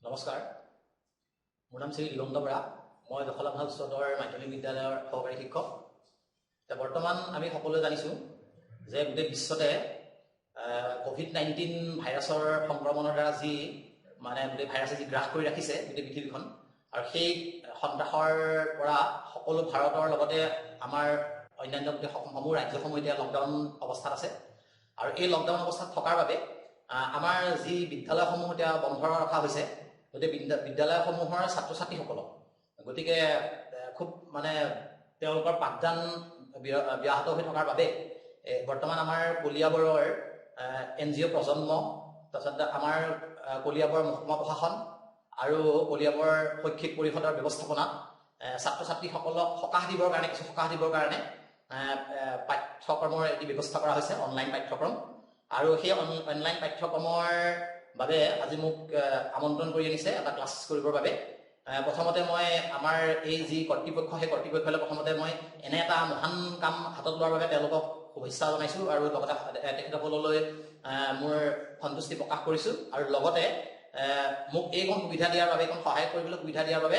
নমস্কাৰ মোৰ নাম শ্ৰী দিগন্ত বৰা মই দখলামহা উচ্চতৰ মাধ্যমিক বিদ্যালয়ৰ সহকাৰী শিক্ষক বৰ্তমান আমি সকলোৱে জানিছো যে গোটেই বিশ্বতে কোভিড-19 ভাইৰাছৰ সংক্ৰমণৰ দ্বাৰা যি মানে গোটেই ভাইৰাছে যি গ্ৰাস কৰি ৰাখিছে গোটেই পৃথিৱীখন আৰু সেই সন্ত্ৰাসৰ পৰা সকলো ভাৰতৰ লগতে আমাৰ অন্যান্য গোটেই সমূহ ৰাজ্যসমূহ এতিয়া লকডাউন অৱস্থাত আছে আৰু এই লকডাউন অৱস্থাত থকাৰ বাবে আমাৰ যি বিদ্যালয়সমূহ এতিয়া বন্ধ ৰখা হৈছে গোটেই বিদ্যালয়সমূহৰ ছাত্ৰ-ছাত্ৰীসকলক গতিকে খুব মানে তেওঁলোকৰ পাঠদান ব্যাহত হৈ থকাৰ বাবে বৰ্তমান আমাৰ কলিয়াবৰৰ এনজিঅ প্ৰজন্ম তাৰপিছত আমাৰ কলিয়াবৰ মহকুমা প্ৰশাসন আৰু কলিয়াবৰ শৈক্ষিক পৰিষদৰ ব্যৱস্থাপনাত ছাত্ৰ-ছাত্ৰীসকলক সকাহ দিবৰ কাৰণে পাঠ্যক্ৰমৰ এটি ব্যৱস্থা কৰা হৈছে অনলাইন পাঠ্যক্ৰম আৰু সেই অনলাইন পাঠ্যক্ৰমৰ বাবে আজি মোক আমন্ত্ৰণ কৰি আনিছে এটা ক্লাছ কৰিবৰ বাবে প্ৰথমতে মই আমাৰ এই যি কৰ্তৃপক্ষ সেই কৰ্তৃপক্ষলৈ প্ৰথমতে মই এনে এটা মহান কাম হাতত লোৱাৰ বাবে তেওঁলোকক শুভেচ্ছা জনাইছো আৰু লগতে তেখেতসকললৈ মোৰ সন্তুষ্টি প্ৰকাশ কৰিছো আৰু লগতে মোক এইকণ সুবিধা দিয়াৰ বাবে এইকণ সহায় কৰিবলৈ সুবিধা দিয়াৰ বাবে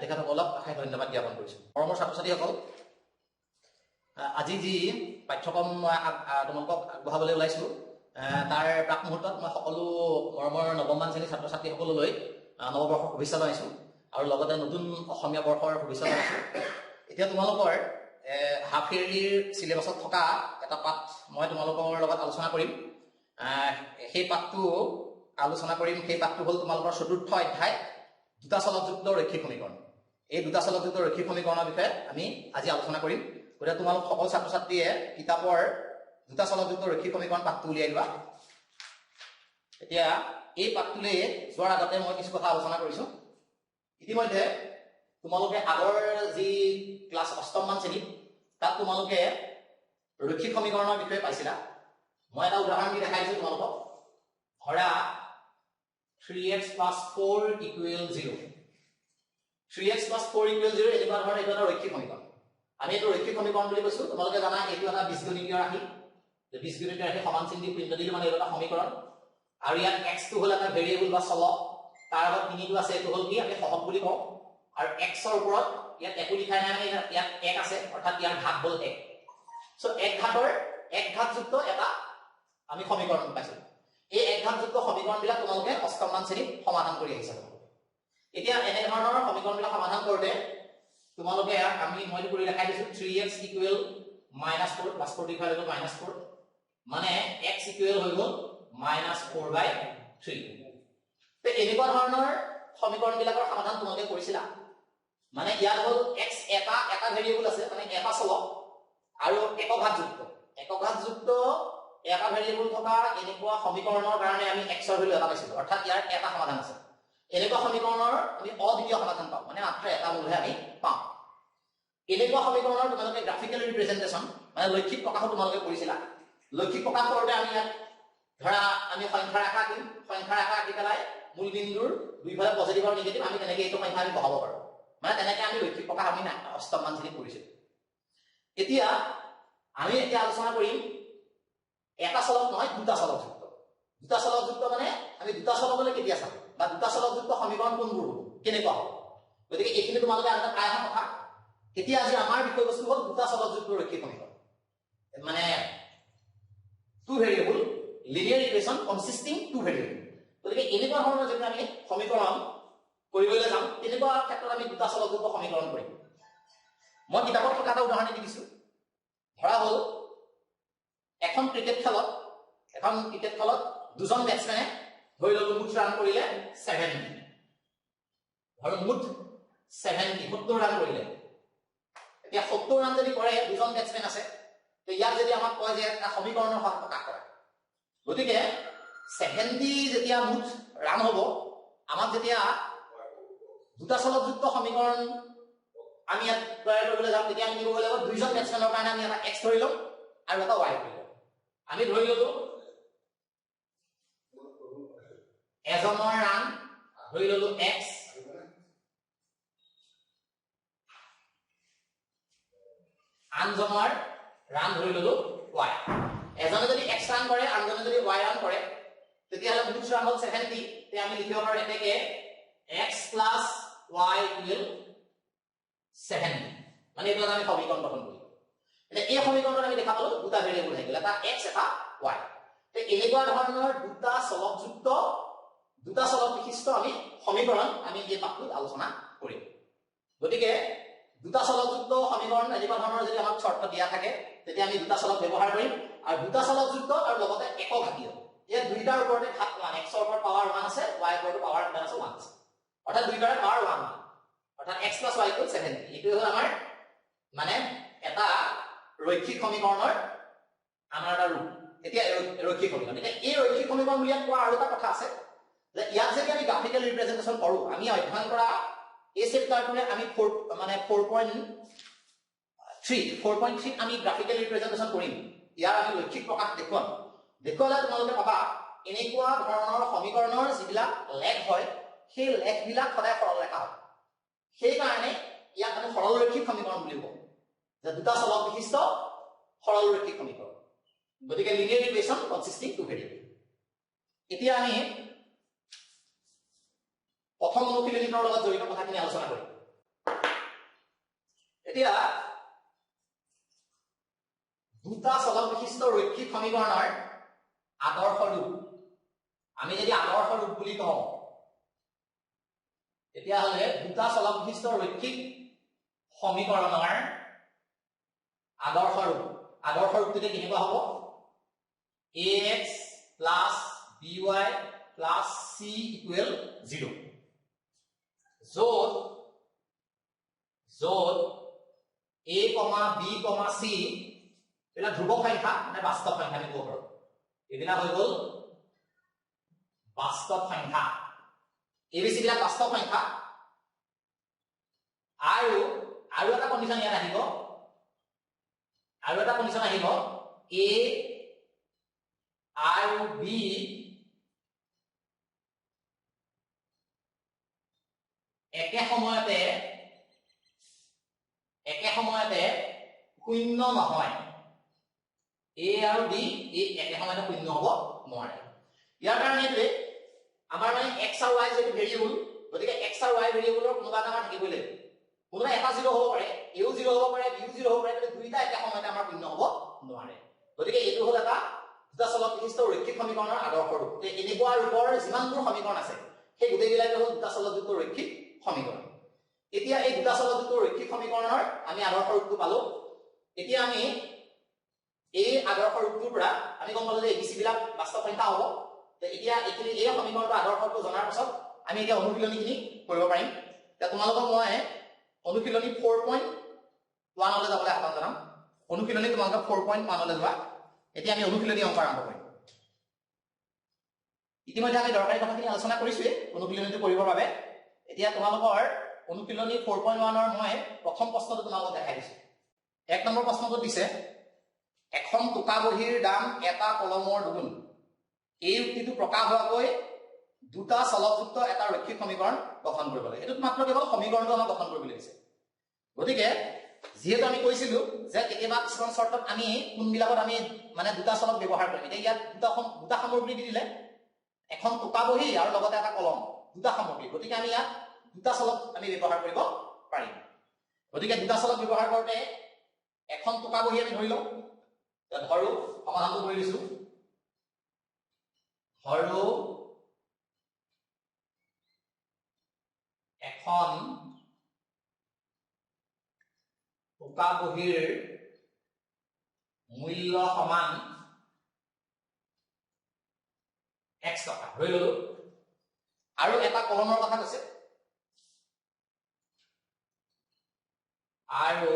তেখেতসকলক অশেষ ধন্যবাদ জ্ঞাপন কৰিছো মৰমৰ ছাত্ৰ-ছাত্ৰীসকল আজি যি পাঠ্যক্ৰম তোমালোকক আগবঢ়াবলৈ ওলাইছো তাৰ প্ৰাক মুহূৰ্তত মই সকলো মৰমৰ নৱমমান শ্ৰেণীৰ ছাত্ৰ-ছাত্ৰীসকললৈ নৱবৰ্ষৰ শুভেচ্ছা জনাইছো আৰু লগতে নতুন অসমীয়া বৰ্ষৰ শুভেচ্ছা জনাইছো এতিয়া তোমালোকৰ হাফ ইয়াৰলিৰ চিলেবাছত থকা এটা পাঠ মই তোমালোকৰ লগত আলোচনা কৰিম সেই পাঠটো হ'ল তোমালোকৰ চতুৰ্থ অধ্যায় দুটা চলকযুক্ত ৰৈখিক সমীকৰণ এই দুটা চলকযুক্ত ৰৈখিক সমীকৰণৰ বিষয়ে আমি আজি আলোচনা কৰিম গতিকে তোমালোক সকলো ছাত্ৰ-ছাত্ৰীয়ে কিতাপৰ দুটা চলকযুক্ত ৰৈখিক সমীকৰণ পাঠটো উলিয়াই দিবা এতিয়া এই পাঠটোলৈ যোৱাৰ আগতে মই কিছু কথা আলোচনা কৰিছো ইতিমধ্যে তোমালোকে আগৰ যি ক্লাছ 8ম মান শ্ৰেণীত তাত তোমালোকে ৰৈখিক সমীকৰণৰ বিষয়ে পাইছিলা মই এটা উদাহৰণ দি দেখাইছো তোমালোকক ধৰা 3x + 4 = 0 3x + 4 = 0 এনেকুৱা ধৰণৰ এটা ৰৈখিক সমীকৰণ আমি এইটো ৰৈখিক সমীকৰণ বুলি কৈছো তোমালোকে জানা এইটো এটা বীজগণিতীয় ৰাশি বীজগণিতীয় ৰাশি সমান চিন দি প্ৰিণ্ট দিলে মানে এটা সমীকৰণ আৰু ইয়াত x টো হ'ল এটা ভেৰিয়েবল বা চলক তাৰ আগত 3 টো আছে এইটো হ'ল কি আমি সহগ বুলি কওঁ আৰু x ৰ ওপৰত ইয়াত একো লিখা নাই মানে ইয়াত 1 আছে অৰ্থাৎ ইয়াৰ ঘাত হ'ল 1 সো 1 ঘাতযুক্ত এটা আমি সমীকৰণ পাইছো এই 1 ঘাতযুক্ত সমীকৰণবিলাক তোমালোকে অষ্টম মান শ্ৰেণীত সমাধান কৰি আহিছা এতিয়া এনে ধৰণৰ সমীকৰণবিলাক সমাধান কৰোতে তোমালোকে মই কৰি দেখাই দিছো 3x = -4 + 4 -4 মানে x হৈ গ'ল -4/3 তে এনেকুৱা ধৰণৰ সমীকৰণবিলাকৰ সমাধান তোমালোকে কৰিছিলা মানে ইয়াত হ'ল x এটা ভেৰিয়েবল আছে মানে এটা চলক আৰু একক ঘাতযুক্ত এটা ভেৰিয়েবল থকা এনেকুৱা সমীকৰণৰ কাৰণে আমি x ৰ ভ্যালু এটা পাইছিলো অৰ্থাৎ ইয়াৰ এটা সমাধান আছে এনেকুৱা সমীকৰণৰ আমি অদ্বিতীয় সমাধান পাওঁ মানে মাত্ৰ এটা মূলহে আমি পাওঁ এনেকুৱা সমীকৰণৰ তোমালোকে গ্ৰাফিক্যাল ৰিপ্ৰেজেন্টেচন মানে লৈখিক প্ৰকাশ তোমালোকে কৰিছিলা লৈখিক প্ৰকাশ কৰোতে আমি ইয়াত ধৰা আমি সংখ্যা ৰেখা আঁকি পেলাই মূল বিন্দুৰ দুইফালে পজিটিভ আৰু নেগেটিভ আমি তেনেকৈ এইটো সংখ্যা আমি বহাব পাৰো মানে তেনেকৈ আমি লৈখিক প্ৰকাশ আমি অষ্টম মান শ্ৰেণীত কৰিছিলো এতিয়া আমি আলোচনা কৰিম এটা চলক নহয় দুটা চলকযুক্ত মানে আমি দুটা চলকলৈ কেতিয়া চাম বা দুটা চলকযুক্ত সমীকৰণ কোনবোৰ হ'ব কেনেকুৱা হ'ব গতিকে এইখিনি তোমালোকে আগতে প্ৰায় কথা এতিয়া আজি আমাৰ বিষয়বস্তু হ'ল দুটা চলকযুক্ত ৰৈখিক সমীকৰণ মানে two variable linear equation consisting two variable গতিকে এনেকুৱা ধৰণৰ যদি আমি সমীকৰণ কৰিবলৈ যাম তেনেকুৱা ক্ষেত্ৰত আমি দুটা চলকযুক্ত সমীকৰণ কৰিম মই কিতাপত থকা এটা উদাহৰণ দি দিছো ধৰা হ'ল এখন ক্ৰিকেট খেলত দুজন বেটসমেনে ধৰি ললো মুঠ ৰান কৰিলে 70 আৰু মুঠ 70 ৰান কৰিলে এতিয়া 70 ৰান যদি কৰে দুজন বেটসমেন আছে তো ইয়াত যদি আমাক কয় যে এটা সমীকৰণৰ সহায়ত প্ৰকাশ কৰে গতিকে 70 যেতিয়া মুঠ ৰান হ'ব আমাক যেতিয়া দুটা চলকযুক্ত সমীকৰণ আমি ইয়াত তৈয়াৰ কৰিবলৈ যাম তেতিয়া আমি কি কৰিব লাগিব দুইজন বেটসমেনৰ কাৰণে আমি এটা x ধৰি লম আৰু এটা y ধৰি লম আমি ধৰি ললো এজনৰ ৰান ধৰি ললো x আনজনৰ ৰান ধৰি ললো y এজনে যদি x ৰান কৰে আনজনে যদি y ৰান কৰে তেতিয়াহ'লে মুঠ ৰান হ'ল 70 তে আমি লিখিব পাৰো এতেকে x plus y equal 70 মানে এইটো আমি সমীকৰণ গঠন কৰিম এতিয়া এই সমীকৰণত আমি দেখা পালো দুটা ভেৰিয়েবল থাকিল এটা x এটা y তে এনেকুৱা ধৰণৰ দুটা চলক বিশিষ্ট আমি সমীকৰণ আমি এই পাঠটোত আলোচনা কৰিম গতিকে দুটা চলকযুক্ত সমীকৰণ এনেকুৱা ধৰণৰ যদি আমাক শৰ্ত দিয়া থাকে তেতিয়া আমি দুটা চলক ব্যৱহাৰ কৰিম আৰু দুটা চলকযুক্ত আৰু লগতে একঘাতীয় এই দুইটাৰ ওপৰতে ঘাত 1 x ৰ ওপৰত পাৱাৰ 1 আছে y ৰ ওপৰত পাৱাৰ 1 আছে অৰ্থাৎ দুইটাৰে পাৱাৰ 1 অৰ্থাৎ x + y = 70 এইটো হ'ল আমাৰ মানে এটা ৰৈখিক সমীকৰণৰ আমাৰ এটা ৰূপ এতিয়া ৰৈখিক সমীকৰণ এতিয়া এই ৰৈখিক সমীকৰণ বুলি কোৱা আৰু এটা কথা আছে যে ইয়াক যদি আমি গ্ৰাফিক্যাল ৰিপ্ৰেজেন্টেচন কৰো আমি অধ্যয়ন কৰা এই চেপ্টাৰটোৰে আমি 4.3 আমি গ্ৰাফিক্যাল ৰিপ্ৰেজেন্টেচন কৰিম ইয়াৰ আমি ৰৈখিক প্ৰকাশ দেখুৱালে তোমালোকে পাবা এনেকুৱা ধৰণৰ সমীকৰণৰ যিবিলাক লেখ হয় সেই লেখবিলাক সদায় সৰল ৰেখা হয় সেই কাৰণে ইয়াক আমি সৰল ৰৈখিক সমীকৰণ বুলি কওঁ যে দুটা চলক বিশিষ্ট সৰল ৰৈখিক সমীকৰণ গতিকে linear equation consisting two variable এতিয়া আমি প্ৰথম অনুশীলনীৰ লগত জড়িত কথাখিনি আলোচনা কৰিম এতিয়া দুটা চলক বিশিষ্ট ৰৈখিক সমীকৰণৰ আদৰ্শ ৰূপ আমি যদি আদৰ্শ ৰূপ বুলি কওঁ তেতিয়া হলে দুটা চলক বিশিষ্ট ৰৈখিক সমীকৰণৰ আদৰ্শ ৰূপটো কেনেকুৱা হ'ব ax plus by plus c equal 0 যত a, b, c এটা ধ্ৰুৱক সংখ্যা মানে বাস্তৱ সংখ্যা আমি ক'ব পাৰো এদিনা হৈ গ'ল বাস্তৱ সংখ্যা abc বিলাক বাস্তৱ সংখ্যা আৰু এটা কন্ডিশন ইয়াত আহিব a আৰু b একে সময়তে শূন্য নহয় a আৰু b এই একে সময়তে শূন্য হ'ব নোৱাৰে ইয়াৰ কাৰণে যে আমাৰ মানে x আৰু y যেটো ভেৰিয়েবল গতিকে x আৰু y ভেৰিয়েবলৰ কোনোবা এটা মান থাকিবই লাগিব কোনোবা এটা 0 হ'ব পাৰে a ও 0 হ'ব পাৰে b ও 0 হ'ব পাৰে কিন্তু দুইটা একে সময়তে আমাৰ শূন্য হ'ব নোৱাৰে গতিকে এইটো হ'ল এটা দুটা চলক বিশিষ্ট ৰৈখিক সমীকৰণৰ আদৰ্শ ৰূপ এনেকুৱা ৰূপৰ যিমানবোৰ সমীকৰণ আছে সেই গোটেইবিলাক হ'ল দুটা চলকযুক্ত ৰৈখিক সমীকৰণ এতিয়া এই দুটা চলকযুক্ত ৰৈখিক সমীকৰণৰ আমি আদৰ্শ ৰূপটো পালো এতিয়া আমি এই আদৰ্শ ৰূপটোৰ পৰা আমি গম পালো যে abc বিলাক বাস্তৱ সংখ্যা হ'ব এতিয়া এইখিনি এই সমীকৰণটো আদৰ্শটো জনাৰ পিছত আমি এতিয়া অনুশীলনীখিনি কৰিব পাৰিম এতিয়া তোমালোকক মই অনুশীলনী 4.1 লৈ যাবলৈ আহ্বান জনাম অনুশীলনী তোমালোকক 4.1 লৈ যোৱা এতিয়া আমি অনুশীলনী অংক আৰম্ভ কৰিম ইতিমধ্যে আমি দৰকাৰী কথাখিনি আলোচনা কৰিছোৱে অনুশীলনীটো কৰিবৰ বাবে এতিয়া তোমালোকৰ অনুশীলনী 4.1 ৰ মই প্ৰথম প্ৰশ্নটো তোমালোকক দেখাই দিছো এক নম্বৰ প্ৰশ্নটো দিছে এখন টুকা বহীৰ দাম এটা কলমৰ দুগুণ এই উক্তিটো প্ৰকাশ হোৱাকৈ দুটা চলকযুক্ত এটা ৰৈখিক সমীকৰণ গঠন কৰিব লাগে এটো মাত্ৰ কেৱল সমীকৰণটো আমাক গঠন কৰিবলৈ দিছে গতিকে যেহেতু আমি কৈছিলো যে কেতিয়াবা কিছুমান শৰ্তত আমি কোনবিলাকত আমি মানে দুটা চলক ব্যৱহাৰ কৰিম এতিয়া ইয়াত দুটা সামগ্ৰী দি দিলে এখন টুকা বহী আৰু লগতে এটা কলম দুটা সামগ্ৰী গতিকে আমি ইয়াত দুটা চলক আমি ব্যৱহাৰ কৰিব পাৰিম গতিকে দুটা চলক ব্যৱহাৰ কৰোঁতে এখন টুকা বহী আমি ধৰি লওঁ ধৰো সমাধানটো কৰি দিছো ধৰো এখন টুকা বহীৰ মূল্য সমান x টকা ধৰি ললো আৰু এটা কলমৰ কথা কৈছে আৰু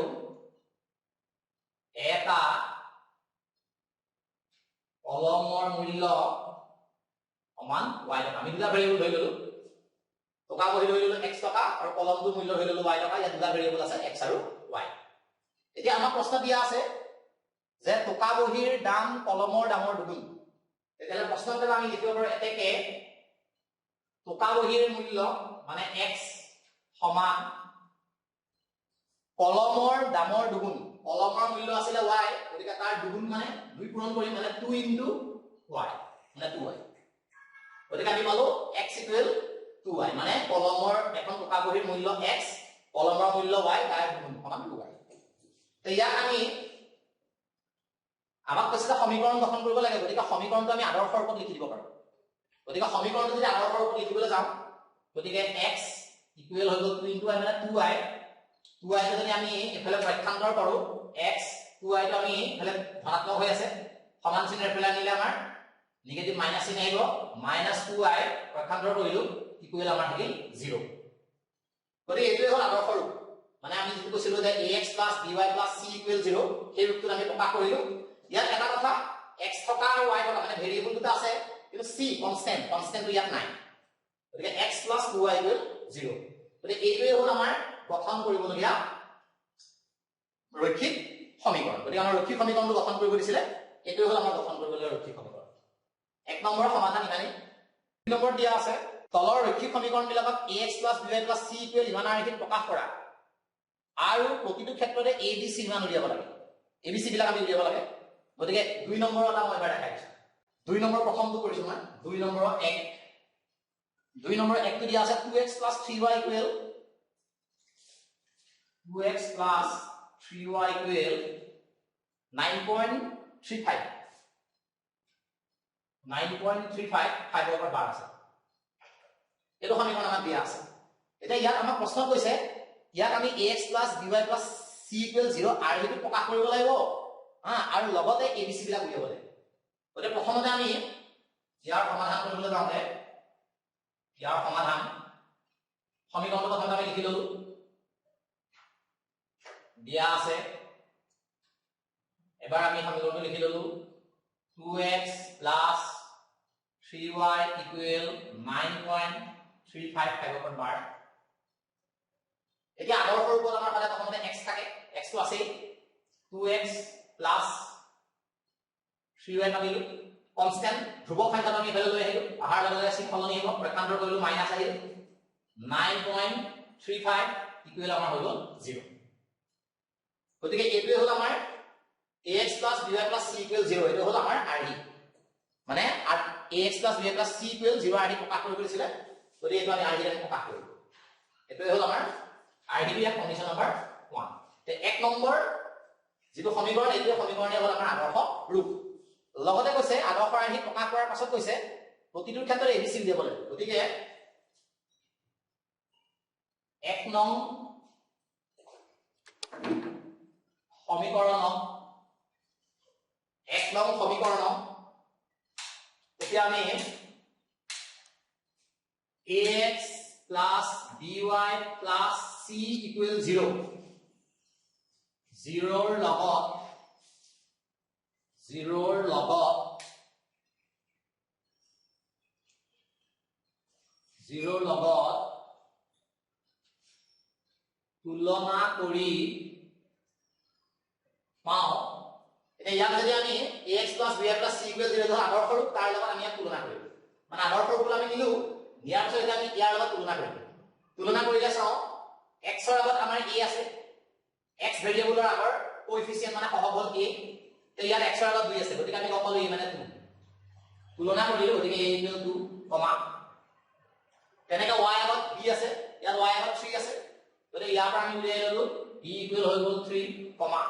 এটা কলমৰ মূল্য সমান y টকা আমি দুটা ভেৰিয়েবল ধৰি ললো টকা বহি ধৰি ললো x টকা আৰু কলমটোৰ মূল্য ধৰি ললো y টকা ইয়াত দুটা ভেৰিয়েবল আছে x আৰু y এতিয়া আমাৰ প্ৰশ্ন দিয়া আছে যে টকা বহিৰ দাম কলমৰ দামৰ দুগুণ তেতিয়ালে প্ৰশ্নটো আমি লিখিব পাৰো এতেকে টকা বহিৰ মূল্য মানে x সমান কলমৰ দামৰ দুগুণ কলমৰ মূল্য আছিল y গতিকে তাৰ দুগুণ মানে 2 পূৰণ কৰি মানে 2 * y মানে 2y গতিকে আমি পালো x = 2y মানে কলমৰ এখন টকা বহিৰ মূল্য x কলমৰ মূল্য y তাৰ সমান 2y তে ইয়াক আমি আমাক কৈছে সমীকৰণ গঠন কৰিব লাগে গতিকে সমীকৰণটো আমি আদৰ্শৰ ওপৰত লিখি দিব পাৰো গতিকে সমীকৰণটো যদি আদৰ্শৰ ওপৰত লিখিবলৈ যাওঁ গতিকে x ইকুৱেল হৈ গ'ল 2 y মানে 2y 2y টো যদি আমি এফালে পক্ষান্তৰ কৰো x 2y টো আমি এফালে ধনাত্মক হৈ আছে সমান চিহ্ন এফালে আনিলে আমাৰ নিগেটিভ মাইনাস চিহ্ন আহিব -2y পক্ষান্তৰ কৰিলো ইকুৱেল আমাৰ থাকিল 0 গতিকে এইটোৱে হ'ল আদৰ্শ ৰূপ মানে আমি যেটো কৈছিলো যে ax + by + c = 0 সেই ৰূপটো আমি প্ৰকাশ কৰিলো ইয়াত এটা কথা x থকা আৰু y থকা মানে ভেৰিয়েবল দুটা আছে কিন্তু c কনস্ট্যান্টটো ইয়াত নাই গতিকে x + 2y = 0 গতিকে এইটোৱে হ'ল আমাৰ গঠন কৰিবলগীয়া ৰৈখিক সমীকৰণ গতিকে আমাৰ ৰৈখিক সমীকৰণটো গঠন কৰিব দিছিলে এইটোৱে হ'ল আমাৰ গঠন কৰিবলগীয়া ৰৈখিক সমীকৰণ এক নম্বৰৰ সমাধান ইমানেই দুই নম্বৰ দিয়া আছে তলৰ ৰৈখিক সমীকৰণ বিলাকত ax + by + c = ইমান আৰ্হিত প্ৰকাশ কৰা আৰু প্ৰতিটো ক্ষেত্ৰতে a b c মান উলিয়াব লাগে a b c বিলাক আমি উলিয়াব লাগে গতিকে দুই নম্বৰৰ এটা মই এবাৰ দেখাই দিছো দুই নম্বৰ প্ৰথমটো কৰিছো মই দুই নম্বৰৰ 1 টো দিয়া আছে 2x + 3y = 2x + 3y = 9.35 5 ৰ বাৰ আছে এটো সমীকৰণ আমাৰ দিয়া আছে এতিয়া ইয়াত আমাক প্ৰশ্ন কৈছে ইয়াক আমি ax + by + c = 0 আৰু হেতু প্ৰকাশ কৰিব লাগিব আৰু লগতে abc বিলাক উলিয়াব লাগিব গতিকে প্ৰথমতে আমি ইয়াৰ সমাধান কৰিবলৈ যাওঁতে ইয়াৰ সমাধান সমীকৰণটো প্ৰথমতে আমি লিখি ললো দিয়া আছে এবাৰ আমি সমীকৰণটো লিখি ললো 2x + 3y = 9.35 5 বাৰ এতিয়া আদৰ্শ ৰূপত আমাৰ ফালে প্ৰথমতে x থাকে x টো আছে 2x + 3y পাবিলো কনস্ট্যান্ট ধ্ৰুবক সংখ্যাটো আমি এফালে লৈ আহিলো আহাৰ লগে লগে চিন সলনি হ'ব পক্ষান্তৰ কৰিলো মাইনাস আহিল 9.35 ইকুৱেল আমাৰ হৈ গ'ল 0 গতিকে এইটোৱে হ'ল আমাৰ ax + by + c = 0 এইটো হ'ল আমাৰ আৰ্হি মানে ax + by + c = 0 আৰ্হি প্ৰকাশ কৰিব দিছিলে গতিকে এইটো আমি আৰ্হি প্ৰকাশ কৰিলো এইটোৱে হ'ল আমাৰ আৰ্হি ইয়াৰ কন্ডিশন নম্বৰ 1 তে এক নম্বৰ যেটো সমীকৰণ এইটো সমীকৰণে হ'ল আমাৰ আদৰ্শ ৰূপ লগতে কৈছে আদৰ্শ আৰ্হি প্ৰকাশ কৰাৰ পাছত কৈছে প্ৰতিটো ক্ষেত্ৰত abc উলিয়াব লাগিব গতিকে এক নং সমীকৰণ এতিয়া আমি ax + by + c = 0 0ৰ লগত তুলনা কৰি পাও এতিয়া ইয়াক যদি আমি ax + by + c = 0 ধৰ আদৰ্শ ৰূপ তাৰ লগত আমি ইয়াক তুলনা কৰিম মানে আদৰ্শ ৰূপ আমি নিলু ইয়াৰ পিছত আমি ইয়াৰ লগত তুলনা কৰিলে চাও x ৰ আগত আমাৰ a আছে x ভেৰিয়েবলৰ আগৰ কোএফিচিয়েন্ট মানে সহগ হ'ল a তে ইয়াত x ৰ আগত 2 আছে গতিকে আমি অকল a মানে 2 তুলনা কৰিলো গতিকে a = 2 কমা তেনেকৈ y আগত b আছে ইয়াত y আগত 3 আছে গতিকে ইয়াৰ পৰা আমি উলিয়াই ললো b = হৈ গ'ল 3 কমা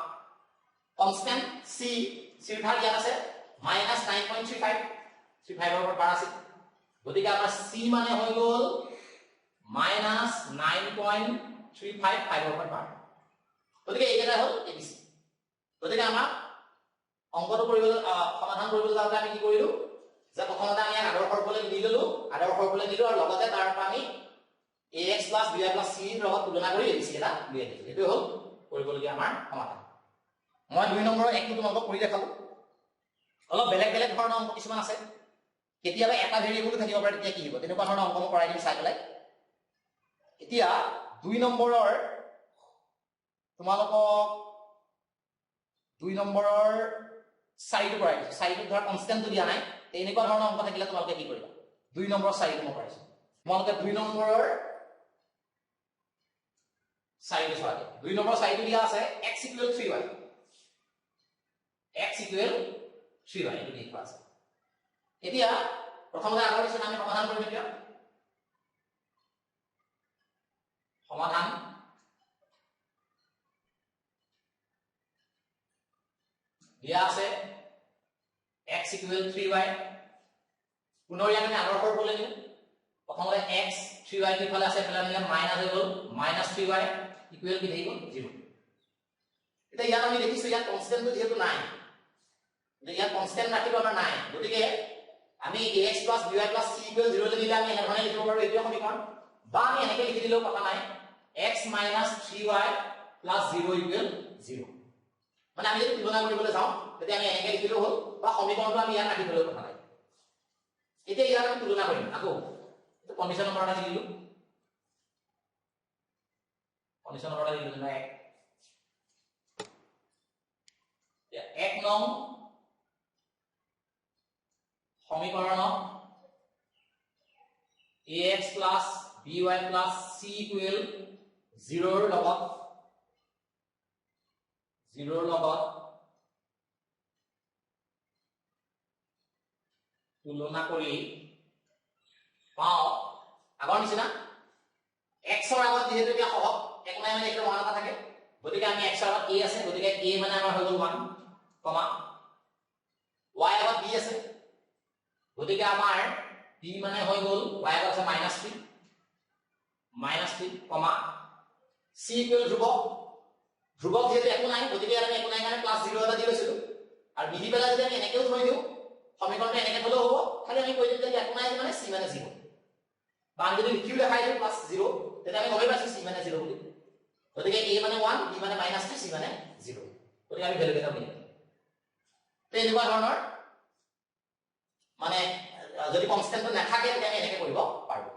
কনস্ট্যান্ট c ৰ ভাগ ইয়াত আছে -9.35 35 ৰ বাৰ আছে গতিকে আমাৰ c মানে হৈ গ'ল -9.35 5 ৰ বাৰ গতিকে এইকেইটা হ'ল abc গতিকে আমাৰ অংকটো কৰিবলৈ সমাধান কৰিবলৈ যাওঁতে আমি কি কৰিলো যে প্ৰথমতে আমি আদৰ্শৰ ওপৰলৈ নি ললো আৰু লগতে তাৰ পৰা আমি ax + by + c ৰ লগত তুলনা কৰি abc এটা উলিয়াই দিলো এইটো হ'ল কৰিবলগীয়া আমাৰ সমাধান মই 2 নম্বৰৰ 1 টো তোমালোকক কৰি দেখালো অলপ বেলেগ ধৰণৰ অংক কিছুমান আছে কেতিয়াবা এটা ভেৰিয়েবল থাকিব পাৰে তেতিয়া কি হ'ব তেনেকুৱা ধৰণৰ অংক মই কৰাই দিম চাই পেলাই এতিয়া 2 নম্বৰৰ তোমালোকক 2 নম্বৰৰ 4 টো কৰাই দিছো 4 টো ধৰ কনস্ট্যান্টটো দিয়া নাই এনেকুৱা ধৰণৰ অংক থাকিলে তোমালোকে কি কৰিবা 2 নম্বৰ 4 টো মই কৰাইছো তোমালোকে 2 নম্বৰৰ 4 টো চোৱা 2 নম্বৰ 4 টো দিয়া আছে x = 3y x = 3y এইটো লিখা আছে এতিয়া প্ৰথমতে আগৰ নিচিনা আমি সমাধান কৰিম এতিয়া সমাধান দিয়া আছে x = 3y পুনৰ ইয়াক আমি আগৰ ফৰ্মুলা নিও প্ৰথমতে x 3y ইফালে আছে এফালে আমি মাইনাস হৈ গল -3y ইকুৱেল কি থাকিব 0 এতিয়া ইয়াত আমি দেখিছো ইয়াত কনস্ট্যান্টটো যেহেতু নাই ইয়াত কনস্ট্যান্ট ৰাখিব আমাৰ নাই গতিকে আমি ax + by + c = 0 লৈ দিলে আমি এনেধৰণে লিখিব পাৰো এইটো সমীকৰণ বা আমি এনেকৈ লিখি দিলেও কথা নাই x - 3y + 0 = 0 মানে আমি যদি তুলনা কৰিবলৈ যাওঁ তেতিয়া আমি এনেকৈ লিখিলেও হ'ল বা সমীকৰণটো আমি ইয়াত ৰাখি দিলেও কথা নাই এতিয়া ইয়াত আমি তুলনা কৰিম আকৌ তো কন্ডিশন নম্বৰ এটা দিলু কন্ডিশন নম্বৰ এটা দিলু না 1 নং সমীকৰণ ax + by + c = 0 ৰ লগত তুলনা কৰি পাও আগৰ নিচিনা x ৰ আগত যেহেতু কি সহগ এক নাই মানে এটাৰ মান এটা থাকে গতিকে আমি x ৰ আগত a আছে গতিকে a মানে আমাৰ হৈ গল 1 কমা y আগত b আছে গতিকে আমাৰ b মানে হৈ গল y আগত আছে -3 কমা c = ধ্ৰুৱক যেহেতু একো নাই গতিকে আমি একো নাই মানে +0 এটা দি লৈছিলো আৰু বিধি বেলা যদি আমি এনেকেও থৈ দিও সমীকৰণটো এনেকে থলেও হ'ব খালি আমি কৈ দিম যে একো নাই মানে c মানে 0 বা আমি যদি লিখিও দেখাই দিও +0 তেতিয়া আমি গমেই পাইছো c মানে 0 বুলি গতিকে a মানে 1 b মানে -3 c মানে 0 গতিকে আমি ভ্যালু এটা পাই তে এনেকুৱা ধৰণৰ মানে যদি কনস্ট্যান্টটো নাথাকে তেতিয়া আমি এনেকে কৰিব পাৰো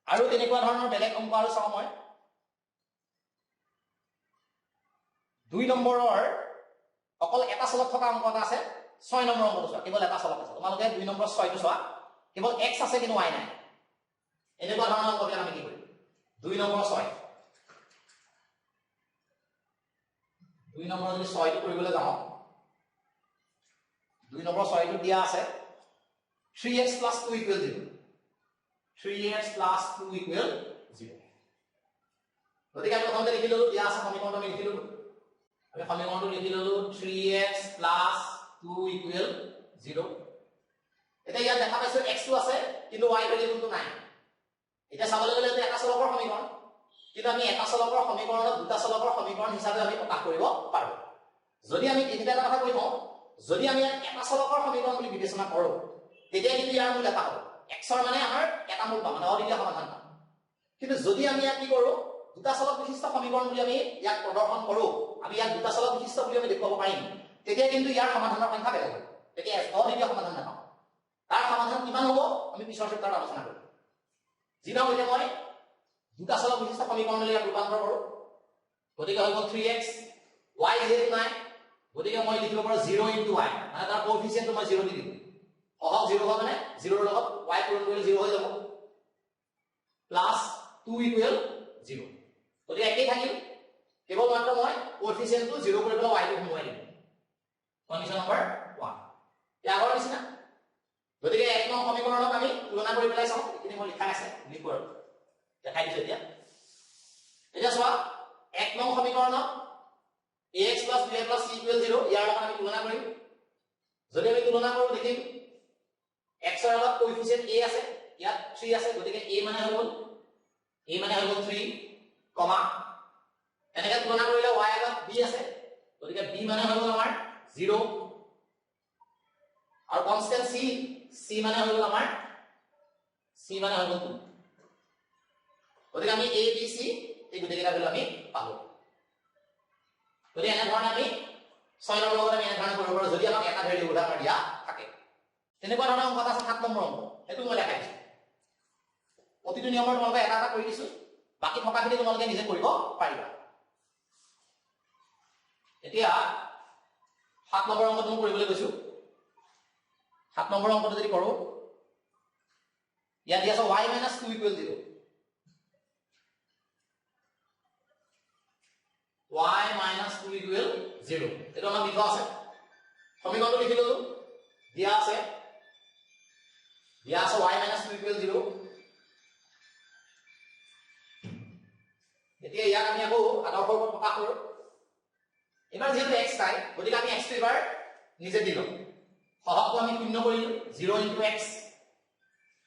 আৰু তেনেকুৱা ধৰণৰ বেলেগ অংক আৰু চাও মই 2 নম্বৰৰ অকল এটা চলত থকা অংক এটা আছে 6 নম্বৰ অংকটো চোৱা কেৱল এটা চলত আছে তোমালোকে 2 নম্বৰ 6 টো চোৱা কেৱল x আছে কিন্তু y নাই এনেকুৱা ধৰণৰ অংকটো আমি কি কৰিম 2 নম্বৰ 6 2 নম্বৰ যদি 6 টো কৰিবলৈ যাওঁ 2 নম্বৰ 6 টো দিয়া আছে 3x + 2 = 0 3x + 2 = 0 গতিকে আমি প্ৰথমতে লিখি ললো দিয়া আছে সমীকৰণটো আমি লিখি ললো আমি সমীকৰণটো লিখি ললো 3x + 2 = 0 এতিয়া ইয়াত দেখা পাইছো x টো আছে কিন্তু y ভ্যালুটো নাই এটা চাবলৈ গলে এটা চলকৰ সমীকৰণ কিন্তু আমি এটা চলকৰ সমীকৰণক দুটা চলকৰ সমীকৰণ হিচাপে আমি প্ৰকাশ কৰিব পাৰো যদি আমি তিনিটা কথা কৈ থওঁ যদি আমি এটা চলকৰ সমীকৰণ বুলি বিবেচনা কৰো তেতিয়া কিন্তু ইয়াৰ মূল এটা হ'ব x ৰ মানে আমাৰ এটা মূল পাম মানে অদ্বিতীয় সমাধান পাম কিন্তু যদি আমি ইয়াত কি কৰো দুটা চলক বিশিষ্ট সমীকৰণ বুলি আমি ইয়াক প্ৰদৰ্শন কৰো আমি ইয়াক দুটা চলক বিশিষ্ট বুলি আমি দেখুৱাব পাৰিম তেতিয়া কিন্তু ইয়াৰ সমাধানৰ সংখ্যা বেলেগ হ'ব তেতিয়া অদ্বিতীয় সমাধান নাপাম তাৰ সমাধান কিমান হ'ব আমি পিছৰ চেপ্টাৰত আলোচনা কৰিম যিটো এতিয়া মই দুটা চলক বিশিষ্ট সমীকৰণলৈ ইয়াক ৰূপান্তৰ কৰো গতিকে হৈ গ'ল 3x y যেহেতু নাই গতিকে মই লিখিব পাৰো 0 * y মানে তাৰ কোএফিচিয়েন্টটো মই 0 দি দিম অহক 0 হয় মানে 0 ৰ লগত y পূৰণ কৰিলে 0 হৈ যাব +2 = 0 গতিকে একেই থাকিল কেৱল মাত্ৰ মই কোএফিচিয়েন্টটো 0 কৰি পেলাই y টো ঘুমাই দিম কন্ডিশন নম্বৰ 1 এই আগৰ নিচিনা গতিকে এক নং সমীকৰণক আমি তুলনা কৰি পেলাই চাওঁ এখিনি মই লিখা আছে লিখো আৰু দেখাই দিছো এতিয়া চোৱা এক নং সমীকৰণক ax + by + c = 0 ইয়াৰ লগত আমি তুলনা কৰিম যদি আমি তুলনা কৰো দেখিম x ৰ লগত কোএফিচিয়েন্ট a আছে ইয়াত 3 আছে গতিকে a মানে হৈ গল 3 কমা এনেকে তুলনা কৰিলে y লগত b আছে গতিকে b মানে হৈ গল আমাৰ 0 আৰু কনস্ট্যান্ট c মানে হৈ গল আমাৰ c মানে হৈ গল 2 গতিকে আমি a b c এই গোটেইকেইটা ভ্যালু আমি পালো গতিকে এনে ধৰণে আমি 6 নম্বৰ লগত আমি এনে ধৰণে কৰিব পাৰো যদি আমাক এটা ভ্যালু উদাহৰণ দিয়া থাকে তেনেকুৱা ধৰণৰ অংক আছে 7 নম্বৰ অংক সেইটো মই দেখাই দিছো প্ৰতিটো নিয়মৰ তোমালোকে এটা এটা কৰি দিছো বাকি থকাখিনি তোমালোকে নিজে কৰিব পাৰিবা এতিয়া 7 নম্বৰ অংকটো মই কৰিবলৈ গৈছো 7 নম্বৰ অংকটো যদি কৰো ইয়াত দিয়া আছে y - 2 = 0 y - 2 = 0 এটো আমাক লিখা আছে সমীকৰণটো লিখি ললো দিয়া আছে y - 2 = 0 এতিয়া ইয়াক আমি আকৌ আদৰ্শৰ ওপৰত প্ৰকাশ কৰোঁ এবাৰ যেহেতু x পাই গতিকে আমি x টো এবাৰ নিজে দিলো সহগটো আমি শূন্য কৰিলো 0 into x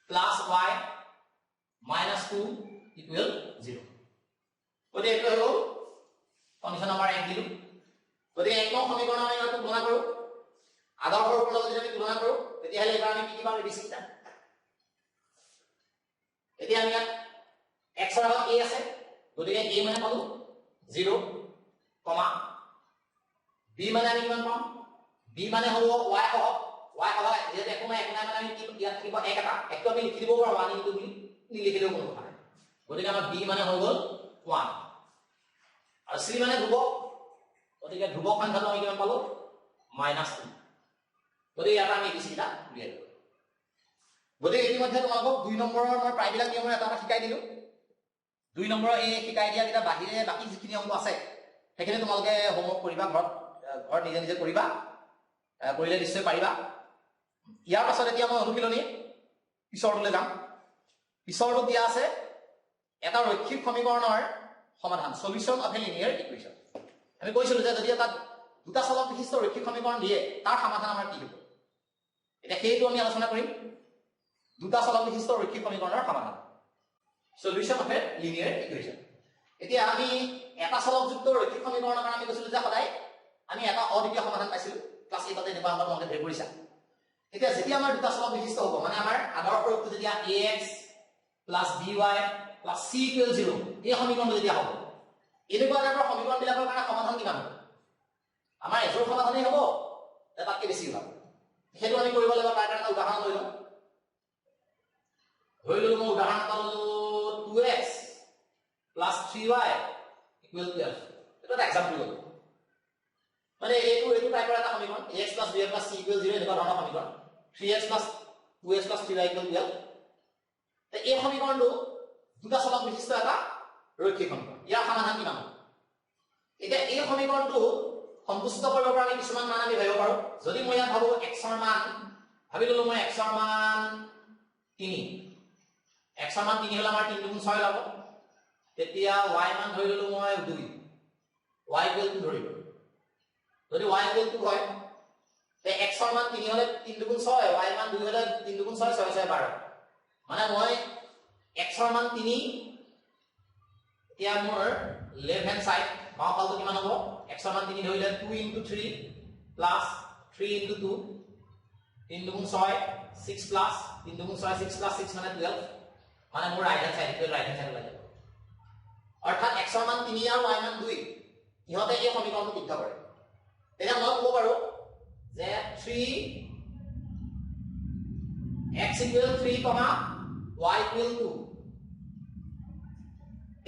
plus y minus 2 equal 0 গতিকে এইটো হল কন্ডিশন নাম্বাৰ 1 দিলো গতিকে এক নং সমীকৰণ আমি ইয়াত তুলনা কৰো আদৰ্শৰ ওপৰত যদি আমি তুলনা কৰো তেতিয়াহলে এবাৰ আমি কি পাম এবিচিটা এতিয়া আমি ইয়াত x ৰ আগত a আছে গতিকে a মানে পালো 0 কমা b মানে আমি কিমান পাম b মানে হ'ব y সহ যেহেতু একো নাই মানে আমি কি ইয়াত থাকিব এক এটা একটো আমি লিখি দিব পাৰো 1 ইনটু বুলি নিলিখিলেও কোনো কথা নাই গতিকে আমাৰ b মানে হৈ গ'ল 1 আৰু c মানে ধ্ৰুৱক গতিকে ধ্ৰুৱক সংখ্যাটো আমি কিমান পালো -2 গতিকে ইয়াত আমি এবিচিটা উলিয়াই দিলো গতিকে ইতিমধ্যে তোমালোকক 2 নম্বৰৰ মই প্ৰায়বিলাক নিয়মৰ এটা শিকাই দিলো 2 নম্বৰৰ এই শিকাই দিয়া কিটা বাহিৰে বাকি যিখিনি অংক আছে সেইখিনি তোমালোকে হোমৱৰ্ক কৰিবা ঘৰত নিজে নিজে কৰিবা কৰিলে নিশ্চয় পাৰিবা ইয়াৰ পাছত এতিয়া মই অনুশীলনী পিছৰটোলৈ যাম পিছৰটো দিয়া আছে এটা ৰৈখিক সমীকৰণৰ সমাধান solution of A linear equation আমি কৈছিলো যে যদি এটা দুটা চলক বিশিষ্ট ৰৈখিক সমীকৰণ দিয়ে তাৰ সমাধান আমাৰ কি হ'ব এটা সেইটো আমি আলোচনা কৰিম দুটা চলক বিশিষ্ট ৰৈখিক সমীকৰণৰ সমাধান solution of A linear equation এতিয়া আমি এটা চলকযুক্ত ৰৈখিক সমীকৰণৰ কাৰণে আমি কৈছিলো যে সদায় আমি এটা অদ্বিতীয় সমাধান পাইছিলো ক্লাছ 8 তে এনেকুৱা আমাৰ মনত ধৰি পৰিছা এতিয়া যেতিয়া আমাৰ দুটা চলক বিশিষ্ট হ'ব মানে আমাৰ আদৰ্শ ৰূপটো যেতিয়া ax by c 0 এই সমীকৰণটো যেতিয়া হ'ব এনেকুৱা ধৰণৰ সমীকৰণ বিলাকৰ কাৰণে সমাধান কিমান হ'ব আমাৰ এজোৰ সমাধানেই হ'ব তাতকৈ বেছি হ'ব সেইটো আমি কৰিব লাগিব তাৰ কাৰণে এটা উদাহৰণ লৈ লওঁ মই উদাহৰণ এটা ললো 2x 3y 12 এটা এক্সাম্পল ললো মানে এইটো টাইপৰ এটা সমীকৰণ ax by c 0 এনেকুৱা ধৰণৰ সমীকৰণ 3x 2x 3y 12 তে এই সমীকৰণটো দুটা চলক বিশিষ্ট এটা ৰৈখিক সমীকৰণ ইয়াৰ সমাধান কিমান হ'ব এতিয়া এই সমীকৰণটো সন্তুষ্ট কৰিব পৰা আমি কিছুমান মান আমি ভাবিব পাৰো যদি মই ইয়াত ভাবো x ৰ মান ভাবি ললো মই x ৰ মান 3 x ৰ মান 3 হলে আমাৰ 3 গুণ 6 হ'ব তেতিয়া y মান ধৰি ললো মই 2 y ইকুৱেল টু ধৰিলো যদি y ইকুৱেল টু হয় তে x ৰ মান 3 হলে 3 গুণ 6 y মান 2 হলে 3 গুণ 6 6 12 মানে মই x ৰ মান 3 এতিয়া মোৰ লেফট হ্যান্ড সাইড বাও ফালটো কিমান হ'ব x ৰ মান 3 ধৰিলে 2 into 3 plus 3 into 2 3 গুণ 6 6 plus 3 গুণ 6 6 plus 6 মানে 12 মানে মোৰ right hand side right hand side ওলাই যাব অৰ্থাৎ x ৰ মান 3 আৰু y মান 2 ইহঁতে এই সমীকৰণটো সিদ্ধ কৰে তেতিয়া মই ক'ব পাৰো যে 3 x equal 3, y equal 2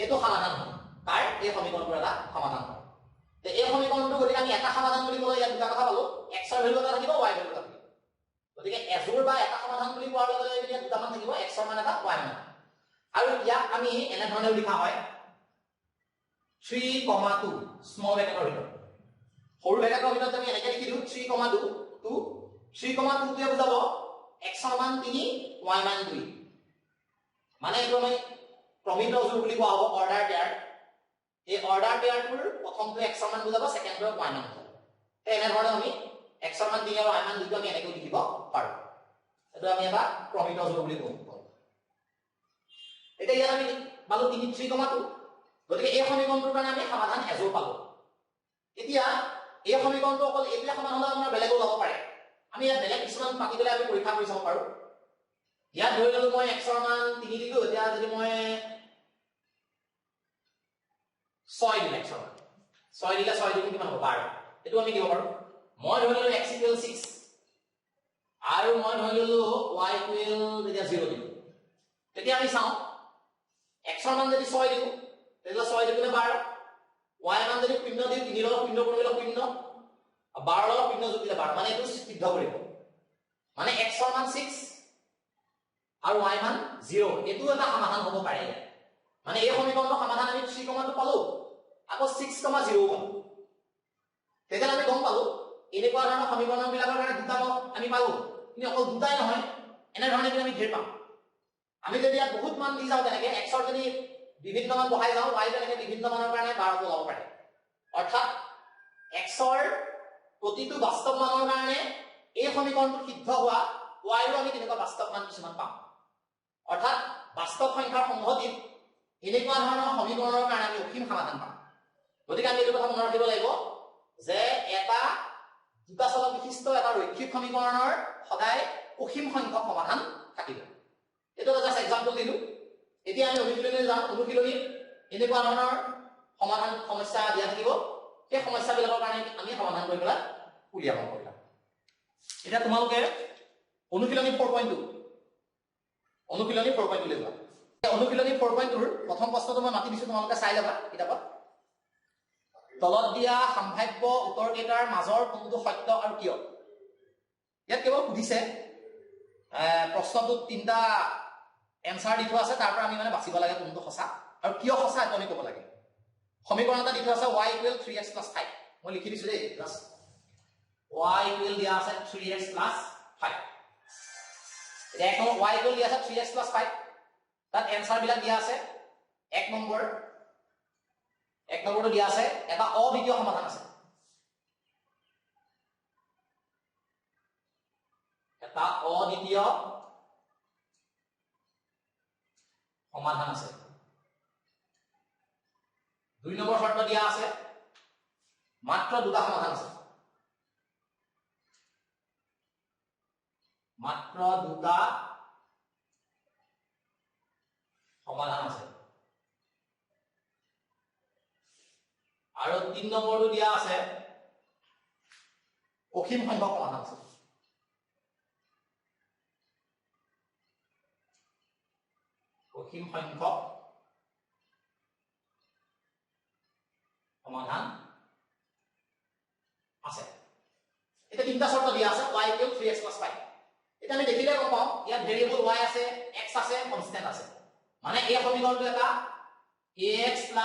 এটো সমাধান হয় তাৰ এই সমীকৰণটোৰ এটা সমাধান হয় তে এই সমীকৰণটো গতিকে আমি এটা সমাধান বুলি ক'লে ইয়াত দুটা কথা পালো x ৰ ভ্যালু এটা থাকিব y ভ্যালু এটা থাকিব গতিকে এজোৰ বা এটা সমাধান বুলি কোৱাৰ লগে লগে ইয়াত দুটা মান থাকিব x ৰ মান এটা y মান আৰু ইয়াক আমি এনে ধৰণে লিখা হয় 3, 2 স্মল ব্ৰেকেটৰ ভিতৰত সৰু ব্ৰেকেটৰ ভিতৰত আমি এনেকৈ লিখি দিও 3, 2 3, 2 টোৱে বুজাব x ৰ মান 3 y মান 2 মানে এইটো আমি প্ৰমিত জোৰ বুলি কোৱা হ'ব অৰ্ডাৰ পেয়াৰ এই অৰ্ডাৰ পেয়াৰটোৰ প্ৰথমটো x ৰ মান বুজাব সেকেন্ডটো y মান বুজাব এনে ধৰণে আমি x ৰ মান 3 আৰু y মান 2 টো আমি এনেকৈ লিখিব পাৰো এটো আমি এটা প্ৰমিত জোৰ বুলি কওঁ এতিয়া ইয়াত আমি পালো 3, 2 গতিকে এই সমীকৰণটোৰ কাৰণে আমি সমাধান এজোৰ পালো এতিয়া এই সমীকৰণটো অকল এইটোৱে সমাধান হলে আমাৰ বেলেগও ল'ব পাৰে আমি ইয়াত বেলেগ কিছুমান পাতি পেলাই আমি পৰীক্ষা কৰি চাব পাৰো ইয়াত ধৰি ললো মই x ৰ মান 3 দিলো এতিয়া যদি মই 6 দিলে x ৰ মান 6 দিলে 6 দিলে কিমান হ'ব 12 এটো আমি দিব পাৰো মই ধৰি ললো x equal 6 আৰু মই ধৰি ললো y equal যেতিয়া 0 দিলো তেতিয়া আমি চাও x ৰ মান যদি 6 দিও তেতিয়া 6 দিলে 12 y মান যদি 0 দিও 3 লগত 0 কৰিলে 0 আৰু 12 লগত 0 যোগ দিলে 12 মানে এটো সিদ্ধ কৰিব মানে x ৰ মান 6 আৰু y মান 0 এটো এটা সমাধান হ'ব পাৰে মানে এই সমীকৰণটোৰ সমাধান আমি 3, 2 পালো আকৌ 6, 0 পালো তেতিয়া আমি গম পালো এনেকুৱা ধৰণৰ সমীকৰণ বিলাকৰ কাৰণে দুটা আমি পালো কিন্তু অকল দুটাই নহয় এনে ধৰণে আমি ধেৰ পাম আমি যদি ইয়াত বহুত মান দি যাও তেনেকে x ৰ যদি বিভিন্ন মান বহাই যাওঁ y তেনেকৈ বিভিন্ন মানৰ কাৰণে 12 ওলাব পাৰে অৰ্থাৎ x ৰ প্ৰতিটো বাস্তৱ মানৰ কাৰণে এই সমীকৰণটো সিদ্ধ হোৱা y ৰ আমি তেনেকুৱা বাস্তৱ মান কিছুমান পাম অৰ্থাৎ বাস্তৱ সংখ্যাৰ সংহতিত এনেকুৱা ধৰণৰ সমীকৰণৰ কাৰণে আমি অসীম সমাধান পাম গতিকে আমি এইটো কথা মনত ৰাখিব লাগিব যে এটা দুটা চলক বিশিষ্ট এটা ৰৈখিক সমীকৰণৰ সদায় অসীম সংখ্যক সমাধান থাকিব এটা জাস্ট এক্সাম্পল দিলো এতিয়া আমি অনুশীলনী যাম অনুশীলনী এনেকুৱা ধৰণৰ সমাধান সমস্যা দিয়া থাকিব সেই সমস্যাবিলাকৰ কাৰণে আমি সমাধান কৰি পেলাই উলিয়াব পাৰিম এটা তোমালোকে অনুশীলনী 4.2 অনুশীলনী 4.2 লেবা অনুশীলনী 4.2 ৰ প্ৰথম প্ৰশ্নটো মই মাতি দিছো তোমালোকে চাই লবা কিতাপত তলত দিয়া সম্ভাৱ্য উত্তৰকেইটাৰ মাজৰ কোনটো সত্য আৰু কিয় ইয়াত কেৱল সুধিছে প্ৰশ্নটোত তিনটা এনসাৰ দি থোৱা আছে তাৰ পৰা আমি মানে বাছিব লাগে কোনটো সঁচা আৰু কিয় সঁচা এটা আমি ক'ব লাগে সমীকৰণ এটা দি থোৱা আছে y = 3x + 5 মই লিখি দিছো দেই জাস্ট y = দিয়া আছে 3x + 5 এতিয়া এখন y = দিয়া আছে 3x + 5 তাত এনসাৰ বিলাক দিয়া আছে এক নম্বৰটো দিয়া আছে এটা অদ্বিতীয় সমাধান আছে এটা অদ্বিতীয় সমাধান আছে দুই নম্বৰ শৰ্ত দিয়া আছে মাত্ৰ দুটা সমাধান আছে মাত্ৰ দুটা সমাধান আছে আৰু তিন নম্বৰটো দিয়া আছে অসীম সংখ্যক সমাধান আছে অসীম সংখ্যক সমাধান আছে এটা তিনটা শর্ত দিয়া আছে y = 3x + 5 এটা আমি দেখিলে গম পাম ইয়াত ভেৰিয়েবল y আছে x আছে কনস্ট্যান্ট আছে মানে এই সমীকৰণটো এটা ax +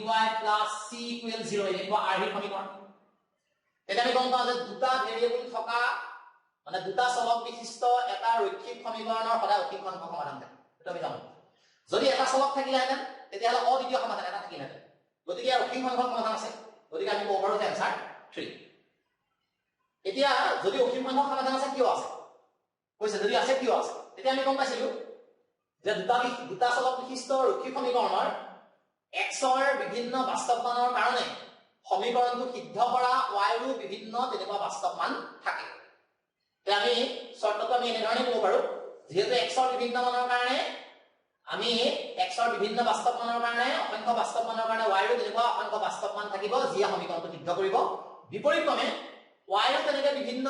by + c = 0 এনেকুৱা আৰ্হিক সমীকৰণ এটা আমি গম পাওঁ যে দুটা ভেৰিয়েবল থকা মানে দুটা চলক বিশিষ্ট এটা ৰৈখিক সমীকৰণৰ সদায় অসীম সংখ্যক সমাধান থাকে এটা আমি জানো যদি এটা চলক থাকিলেহেঁতেন তেতিয়াহ'লে অদ্বিতীয় সমাধান এটা থাকিলেহেঁতেন গতিকে অসীম সংখ্যক সমাধান আছে গতিকে আমি ক'ব পাৰোঁ যে এনসাৰ 3 এতিয়া যদি অসীম সংখ্যক সমাধান আছে কিয় আছে কৈছে যদি আছে কিয় আছে তেতিয়া আমি গম পাইছিলো যে দুটা চলক বিশিষ্ট ৰৈখিক সমীকৰণৰ x ৰ বিভিন্ন বাস্তৱ মানৰ কাৰণে সমীকৰণটো সিদ্ধ কৰা y ৰো বিভিন্ন তেনেকুৱা বাস্তৱ মান থাকে তেতিয়া আমি শৰ্তটো আমি এনেধৰণে ক'ব পাৰোঁ যেহেতু x ৰ বিভিন্ন মানৰ কাৰণে আমি x ৰ বিভিন্ন বাস্তৱ মানৰ কাৰণে অসংখ্য বাস্তৱ মানৰ কাৰণে y ৰো তেনেকুৱা অসংখ্য বাস্তৱ মান থাকিব যিয়ে সমীকৰণটো সিদ্ধ কৰিব বিপৰীতক্ৰমে y ৰো তেনেকৈ বিভিন্ন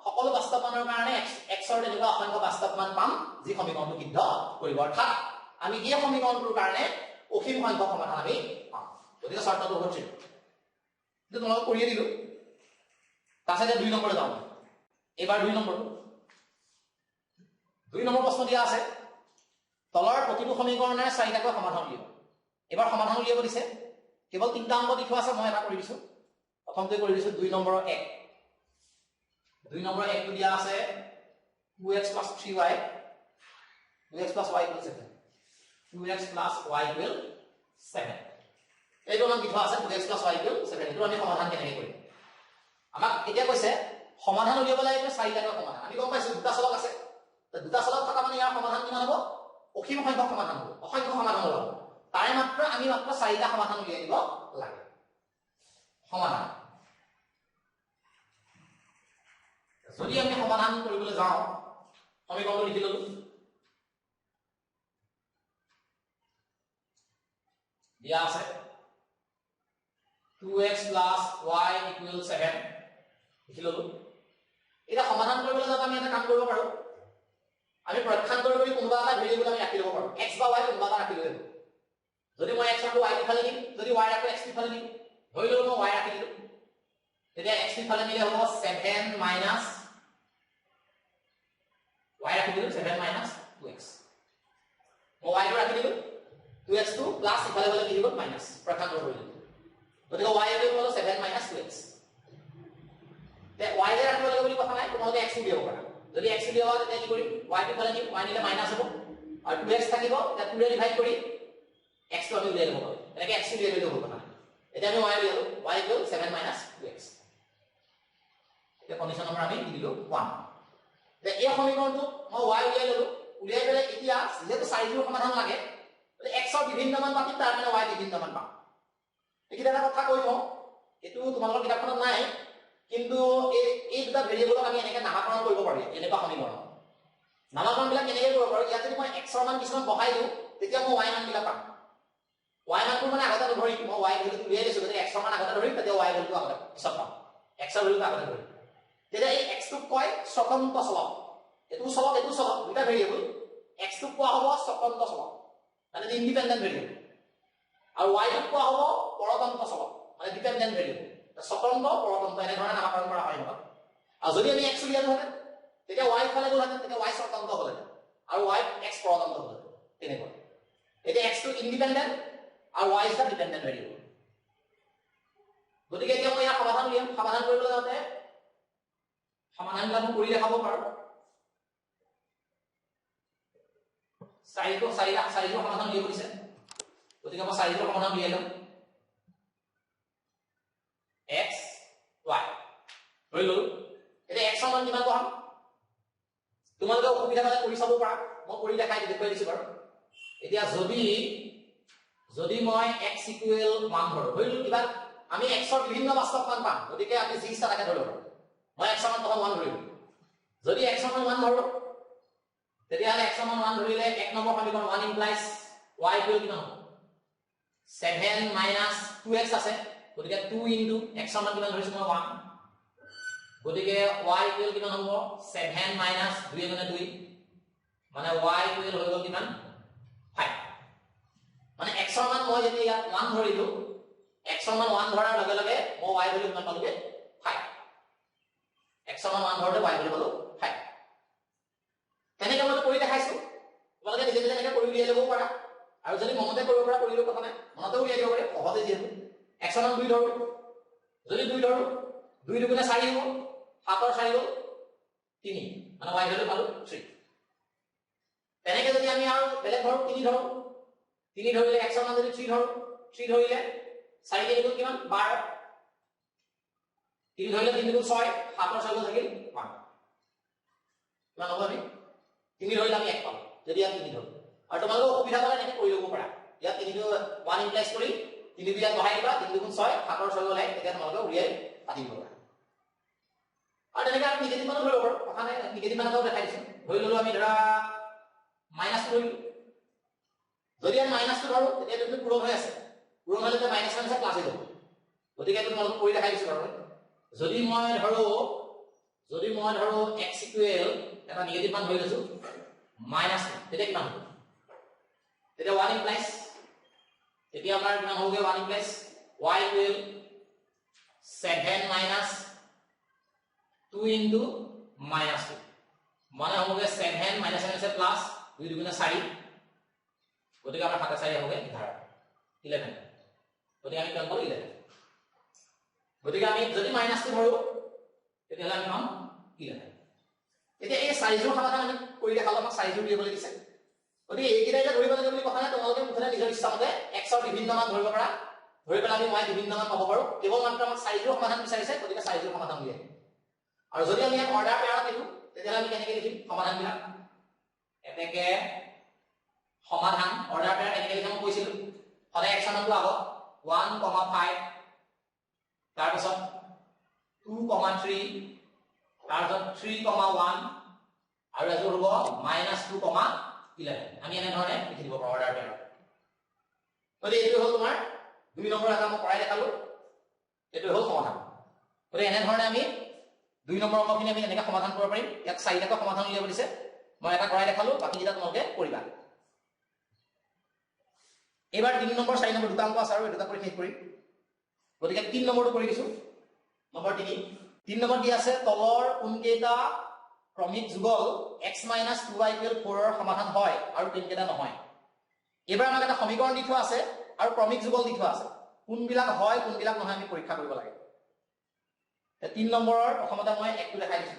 সকলো বাস্তৱ মানৰ কাৰণে x ৰ তেনেকুৱা অসংখ্য বাস্তৱ মান পাম যি সমীকৰণটো সিদ্ধ কৰিব অৰ্থাৎ আমি এই সমীকৰণটোৰ কাৰণে অসীম সংখ্যক সমাধান আমি পাম গতিকে শৰ্তটো হৈছে এইটো তোমালোকক কৰিয়ে দিলো তাৰপিছতে 2 নম্বৰলৈ যাওঁ এবাৰ 2 নম্বৰটো 2 নম্বৰ প্ৰশ্ন দিয়া আছে তলৰ প্ৰতিটো সমীকৰণেৰে চাৰিটাকৈ সমাধান উলিয়াব এবাৰ সমাধান উলিয়াব দিছে কেৱল তিনটা অংক দি থোৱা আছে মই এটা কৰি দিছো প্ৰথমতে কৰি দিছো 2 নম্বৰ 1 2 নম্বৰ 1 টো দিয়া আছে 2x + 3y 2x + y = 7 2x + y = 7 এইটো আমাক দি থোৱা আছে 2x + y = 7 এইটো আমি সমাধান কেনেকৈ কৰিম আমাক এতিয়া কৈছে সমাধান উলিয়াব লাগে চাৰিটাকৈ সমাধান আমি গম পাইছো দুটা চলক আছে দুটা চলক থকা মানে ইয়াৰ সমাধান কিমান হ'ব অসীম সংখ্যক সমাধান হ'ব অসংখ্য সমাধান হ'ব তাৰে মাত্ৰ আমি মাত্ৰ চাৰিটা সমাধান উলিয়াই দিব লাগে সমাধান যদি আমি সমাধান কৰিবলৈ যাওঁ সমীকৰণটো লিখি ললো দিয়া আছে 2x + y = 7 লিখি ললো এটা সমাধান কৰিবলৈ যাওঁতে আমি এটা কাম কৰিব পাৰোঁ আমি প্ৰক্ষান্তৰ কৰি কোনোবা এটা ভেৰিয়েবল আমি ৰাখি ল'ব পাৰোঁ x বা y কোনোবা এটা ৰাখি ল'ব যদি মই x ৰাখো y ইফালে নিম যদি y ৰাখো x ইফালে নিম ধৰি ললো মই y ৰাখি দিলো তেতিয়া x ইফালে নিলে হ'ব 7 - y ৰাখি দিলো 7 - 2x মই y টো ৰাখি দিলো 2x টো প্লাস ইফালে গলে কি হ'ব মাইনাস প্ৰক্ষান্তৰ কৰি দিলো গতিকে y = হলো 7 - 2x তে y এৰ ৰাখব লাগে বলি কথা নাই তোমাকে x উলিয়াব পাৰা যদি x উলিয়াব তেতিয়া কি কৰিম y টো ফালে নিম y নিলে মাইনাস হ'ব আৰু 2x থাকিব এটা 2 ৰে ডিভাইড কৰি x টো আমি উলিয়াই ল'ব পাৰো এনেকে x উলিয়াই ল'লে হ'ব না এতিয়া আমি y উলিয়ালো y = 7 - 2x এতিয়া কন্ডিশন নম্বৰ আমি দিলো 1 এতিয়া এই সমীকৰণটো মই y উলিয়াই ল'লো উলিয়াই পেলাই এতিয়া যেহেতু চাৰিটোৰ সমাধান লাগে x ৰ বিভিন্ন মান পাতিম তাৰ মানে y বিভিন্ন মান পাম এইকিটা এটা কথা কৈ থওঁ এটো তোমালোকৰ কিতাপখনত নাই কিন্তু এই দুটা ভেৰিয়েবলক আমি এনেকে নামাকৰণ কৰিব পাৰি এনেকুৱা সমীকৰণ নামাকৰণ বিলাক কেনেকৈ কৰিব পাৰো ইয়াত যদি মই x ৰ মান কিছুমান বহাই দিওঁ তেতিয়া মই y মান বিলাক পাম y মানটো মানে আগতে ধৰি মই y ভেলুটো উলিয়াই লৈছো গতিকে x ৰ মান আগতে ধৰিম তেতিয়া y ভেলুটো আগতে পিছত পাম x ৰ ভেলুটো আগতে ধৰিম তেতিয়া এই x টোক কয় স্বতন্ত্ৰ চলক এটো চলক দুটা ভেৰিয়েবল x টোক কোৱা হ'ব স্বতন্ত্ৰ চলক মানে ইন্ডিপেন্ডেন্ট ভেৰিয়েবল আৰু y টোক কোৱা হ'ব পৰতন্ত্ৰ চলক মানে ডিপেন্ডেন্ট ভেৰিয়েবল স্বতন্ত্ৰ পৰতন্ত্ৰ এনে ধৰণে নামকৰণ কৰা হয় নহয় আৰু যদি আমি x উলিয়ালো হয় তেতিয়া y ফালে গ'ল হয় তেতিয়া y স্বতন্ত্ৰ হ'ল আৰু y x পৰতন্ত্ৰ হ'ল তেনেকৈ এতিয়া x টো ইন্ডিপেন্ডেন্ট আৰু y is the dependent variable গতিকে এতিয়া মই ইয়াৰ সমাধান কৰিবলৈ যাওঁতে সমাধানবিলাক কৰি দেখাব পাৰো চাৰিটো সমাধান উলিয়াব দিছে গতিকে মই চাৰিটো সমাধান উলিয়াই লম x y হৈ গ'ল এতিয়া x ৰ মান কিমান পাম তোমালোকে অসুবিধা পালে কৰি চাব পাৰা মই কৰি দেখাই দিছো বাৰু এতিয়া যদি মই x = 1 ধৰো হইল কিবা আমি x ৰ বিভিন্ন বাস্তৱ মান পাম গতিকে আমি যি ইচ্ছা তাকে ধৰিব পাৰো মই x ৰ মান 1 ধৰিলো যদি x ৰ মান 1 ধৰো তেতিয়া x ৰ মান 1 ধৰিলে এক নম্বৰ সমীকৰণ 1 implies y = কিমান হ'ব 7 - 2x আছে গতিকে 2 into x ৰ মান কিমান ধৰিছো মই 1 গতিকে y = কিমান হ'ব 7 - 2 মানে 2 মানে y = হৈ গ'ল কিমান 5 মানে x ৰ মান মই যদি ইয়াত 1 ধৰিলো x ৰ মান 1 ধৰাৰ লগে লগে মই y ভ্যালু কিমান পালোগে 5 x ৰ মান 1 ধৰতে y ভ্যালু পালো 5 তেনেকৈ মই কৰি দেখাইছো তোমালোকে নিজে নিজে এনেকৈ কৰি উলিয়াই ল'ব পাৰা আৰু যদি মনতে কৰিব পাৰা কৰিলেও কথা নাই মনতে উলিয়াই দিব পাৰে সহজে যিহেতু x ৰ মান 2 ধৰো যদি 2 ধৰো 2 * 2 = 4 হ'ব 7 ৰ 4 হ'ল 3 মানে y ভ্যালু পালো 3 তেনেকৈ যদি আমি আৰু বেলেগ ধৰো 3 ধৰো 3 ধৰিলে x ৰ মান যদি 3 ধৰো 3 ধৰিলে 4 কে গুণ কিমান 12 3 ধৰিলে 3 গুণ 6 7 ৰ 6 থাকিল 1 কিমান হ'ব আমি 3 ধৰিলে আমি 1 পাম যদি আমি 3 ধৰো আৰু তোমালোকে অসুবিধা পালে এনেকৈ কৰি ল'ব পাৰা ইয়াত 3 টো 1 ইমপ্লাইজ কৰি 3 বিয়াত বহাই দিবা 3 গুণ 6 7 ৰ 6 হ'লে তেতিয়া তোমালোকে উলিয়াই পাতিব পাৰা আৰু তেনেকৈ আমি নিগেটিভ মান ধৰিব পাৰো কথা নাই নিগেটিভ মানটো দেখাই দিছো ধৰি ললো আমি ধৰা মাইনাস ধৰিলো যদি আমি মাইনাসটো ধৰো তেতিয়া এইটো পূৰণ হৈ আছে পূৰণ হ'লে যে মাইনাস মাইনাস প্লাস হৈ যাব গতিকে এইটো তোমালোকে কৰি দেখাই দিছো বাৰু যদি মই ধৰো x = এটা নিগেটিভ মান ধৰি লৈছো মাইনাস তেতিয়া কিমান হ'ব তেতিয়া 1 implies তেতিয়া আমাৰ কিমান হ'বগে 1 implies y = 7 - 2 into -2 মানে হ'বগে 7 - প্লাস 2 * 2 = 4 গতিকে আমাৰ 7 4 হ'বগে 11 গতিকে আমি কিমান পালো 11 গতিকে আমি যদি মাইনাসটো ধৰো তেতিয়াহ'লে আমি পাম 11 এতিয়া এই চাৰিজোৰ সমাধান আমি কৰি দেখালো আমাক চাৰিজোৰ দিবলৈ দিছে গতিকে এইকেইটা ধৰিব লাগে বুলি কথা নাই তোমালোকে মুঠতে নিজৰ ইচ্ছামতে x ৰ বিভিন্ন মান ধৰিব পাৰা ধৰি পেলাই আমি y বিভিন্ন মান পাব পাৰো কেৱল মাত্ৰ আমাক চাৰিজোৰ সমাধান বিচাৰিছে গতিকে চাৰিজোৰ সমাধান উলিয়াই আৰু যদি আমি অৰ্ডাৰ পেয়াৰত লিখো তেতিয়াহ'লে আমি কেনেকৈ লিখিম সমাধানবিলাক এনেকৈ সমাধান অৰ্ডাৰ পেয়াৰ এনেকৈ লিখা মই কৈছিলো সদায় x ৰ মানটো আগত 1, 5 তাৰপিছত 2, 3 তাৰপিছত 3, 1 আৰু এযোৰ হ'ব -2, 11 আমি এনে ধৰণে লিখি দিব পাৰো অৰ্ডাৰ পেয়াৰত গতিকে এইটো হ'ল তোমাৰ 2 নম্বৰ এটা মই কৰাই দেখালো এইটো হ'ল সমাধান গতিকে এনে ধৰণে আমি 2 নম্বৰ অংকখিনি আমি এনেকৈ সমাধান কৰিব পাৰিম ইয়াত 4টাকৈ সমাধান উলিয়াব দিছে মই এটা কৰাই দেখালো বাকি যেটা তোমালোকে কৰিবা এবাৰ 3 নম্বৰ 4 নম্বৰ দুটা অংক আছে আৰু এটা কৰি শেষ কৰিম গতিকে 3 নম্বৰটো কৰি দিছো নম্বৰ 3 নম্বৰ দি আছে তলৰ কোনকেইটা ক্ৰমিক যুগল x - 2y = 4 ৰ সমাধান হয় আৰু কোনকেইটা নহয় এবাৰ আমাক এটা সমীকৰণ দি থোৱা আছে আৰু ক্ৰমিক যুগল দি থোৱা আছে কোনবিলাক হয় কোনবিলাক নহয় আমি পৰীক্ষা কৰিব লাগে 3 নম্বৰৰ প্ৰথমতে মই 1টো দেখাই দিছো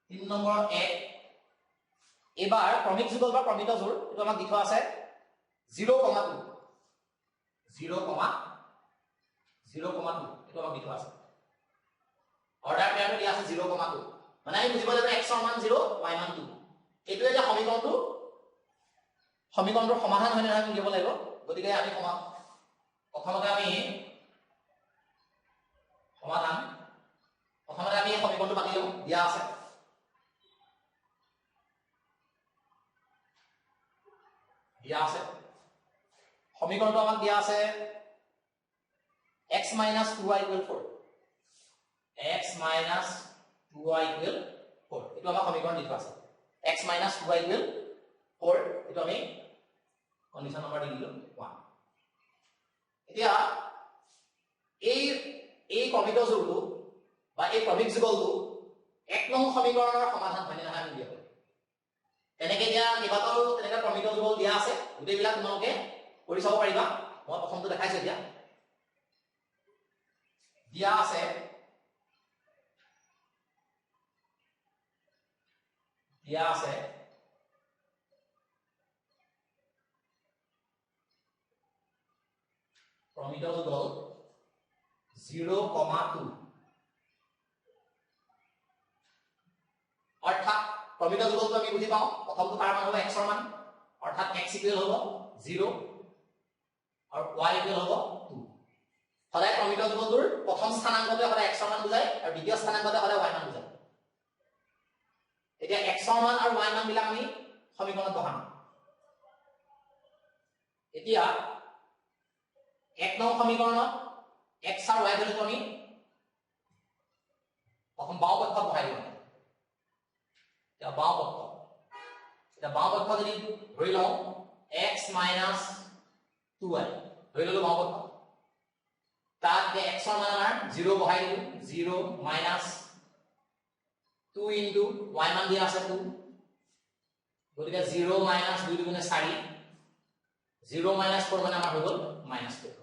3 নম্বৰ 1 এবাৰ ক্ৰমিক যুগল বা ক্ৰমিক জোৰ এটো আমাক দি থোৱা আছে 0, 0,2 এটো আমাক দিটো আছে অৰ্ডাৰ পেয়াৰটো দিয়া আছে 0,2 মানে আমি বুজিব লাগিব x ৰ মান 0 y মান 2 এটো এটা সমীকৰণটোৰ সমাধান হয় নহয় বুজিব লাগিব গতিকে আমি প্ৰথমতে আমি এই সমীকৰণটো পাতি লওঁ দিয়া আছে সমীকৰণটো আমাক দিয়া আছে x - 2y = 4 x - 2y = 4 এটো আমাৰ সমীকৰণ দিটো আছে x - 2y = 4 এটো আমি কন্ডিশন নম্বৰ দি দিলো 1 এতিয়া এই ক্ৰমিক যুগটো বা এই ক্ৰমিক যুগলটো এক নং সমীকৰণৰ সমাধান হয় নহয় আমি দিয়া তেনেকে দিয়া কেইবাটাও তেনেকা ক্ৰমিক যুগল দিয়া আছে গোটেইবিলাক তোমালোকে কৰি চাব পাৰিবা মই প্ৰথমটো দেখাইছো দিয়া আছে ক্ৰমিক যুগল 0,2 অৰ্থাৎ ক্ৰমিক যুগলটো আমি বুজি পাওঁ প্ৰথমটো তাৰ মান হ'ব x ৰ মান অৰ্থাৎ x = হ'ব 0 আৰু y = হ'ব 2 সদায় ক্ৰমিক যুগলটোৰ প্ৰথম স্থানাংকতে সদায় x ৰ মান বুজায় আৰু দ্বিতীয় স্থানাংকতে সদায় y মান বুজায় এতিয়া x ৰ মান আৰু y মান বিলাক আমি সমীকৰণত বহাম এতিয়া এক নং সমীকৰণত x আৰু y ভ্যালুটো আমি প্ৰথম বাও পক্ষত বহাই দিম এতিয়া বাও পক্ষ যদি ধৰি লওঁ x - 2y ধৰি ললো বাও পক্ষ তাত x ৰ মান আমাৰ 0 বহাই দিলো 0 - 2 * y মান দিয়া আছে 2 গতিকে 0 - 2 * 4 0 - 4 মানে আমাৰ হৈ গ'ল -4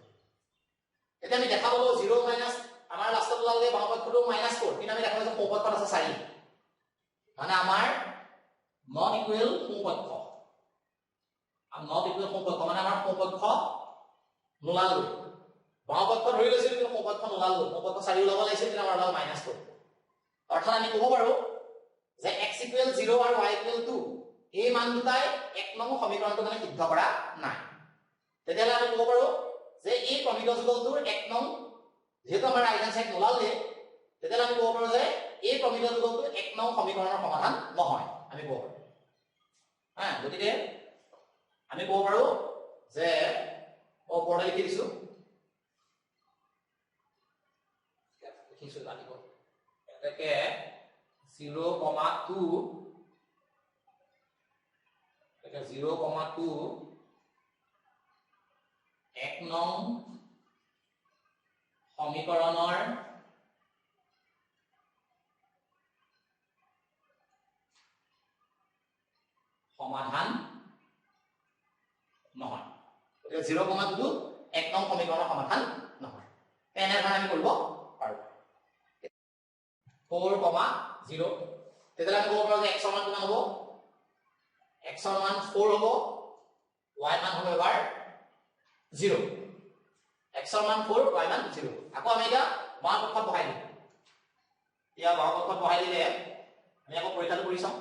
এতিয়া আমি দেখা পালো 0 - আমাৰ লাষ্টত ওলালে বাও পক্ষটো -4 কিন্তু আমি দেখা পাইছো সোঁ পক্ষত আছে 4 মানে আমাৰ নট ইকুৱেল সোঁ পক্ষ মানে আমাৰ সোঁ পক্ষ নোলালো বাও পক্ষ ধৰি লৈছিল কিন্তু সোঁ পক্ষ নোলালো সোঁ পক্ষ 4 ওলাব লাগিছিল কিন্তু আমাৰ ওলাল -4 অৰ্থাৎ আমি ক'ব পাৰো যে x = 0 আৰু y = 2 এই মান দুটাই এক নং সমীকৰণটো মানে সিদ্ধ কৰা নাই তেতিয়াহ'লে আমি ক'ব পাৰো যে এই ক্ৰমিক যুগলটোৰ এক নং যেহেতু আমাৰ ৰাইট হ্যান্ড সাইড নোলালে তেতিয়াহ'লে আমি ক'ব পাৰো যে এই ক্ৰমিক যুগলটোৰ এক নং সমীকৰণৰ সমাধান নহয় আমি ক'ব পাৰো গতিকে আমি ক'ব পাৰো যে ওপৰতে লিখি দিছো লাগিব এটাকে 0,2 এক নং সমীকৰণৰ সমাধান নহয় গতিকে 0,2 এক নং সমীকৰণৰ সমাধান নহয় এনেধৰণে আমি কৰিব পাৰো 4,0 তেতিয়াহ'লে আমি ক'ব পাৰো যে x ৰ মান কিমান হ'ব x ৰ মান 4 হ'ব y মান হ'ব এবাৰ 0 x ৰ মান 4 y মান 0 আকৌ আমি এটা বাও পক্ষত বহাই দিম বাও পক্ষত বহাই দিলে আমি আকৌ পৰীক্ষাটো কৰি চাওঁ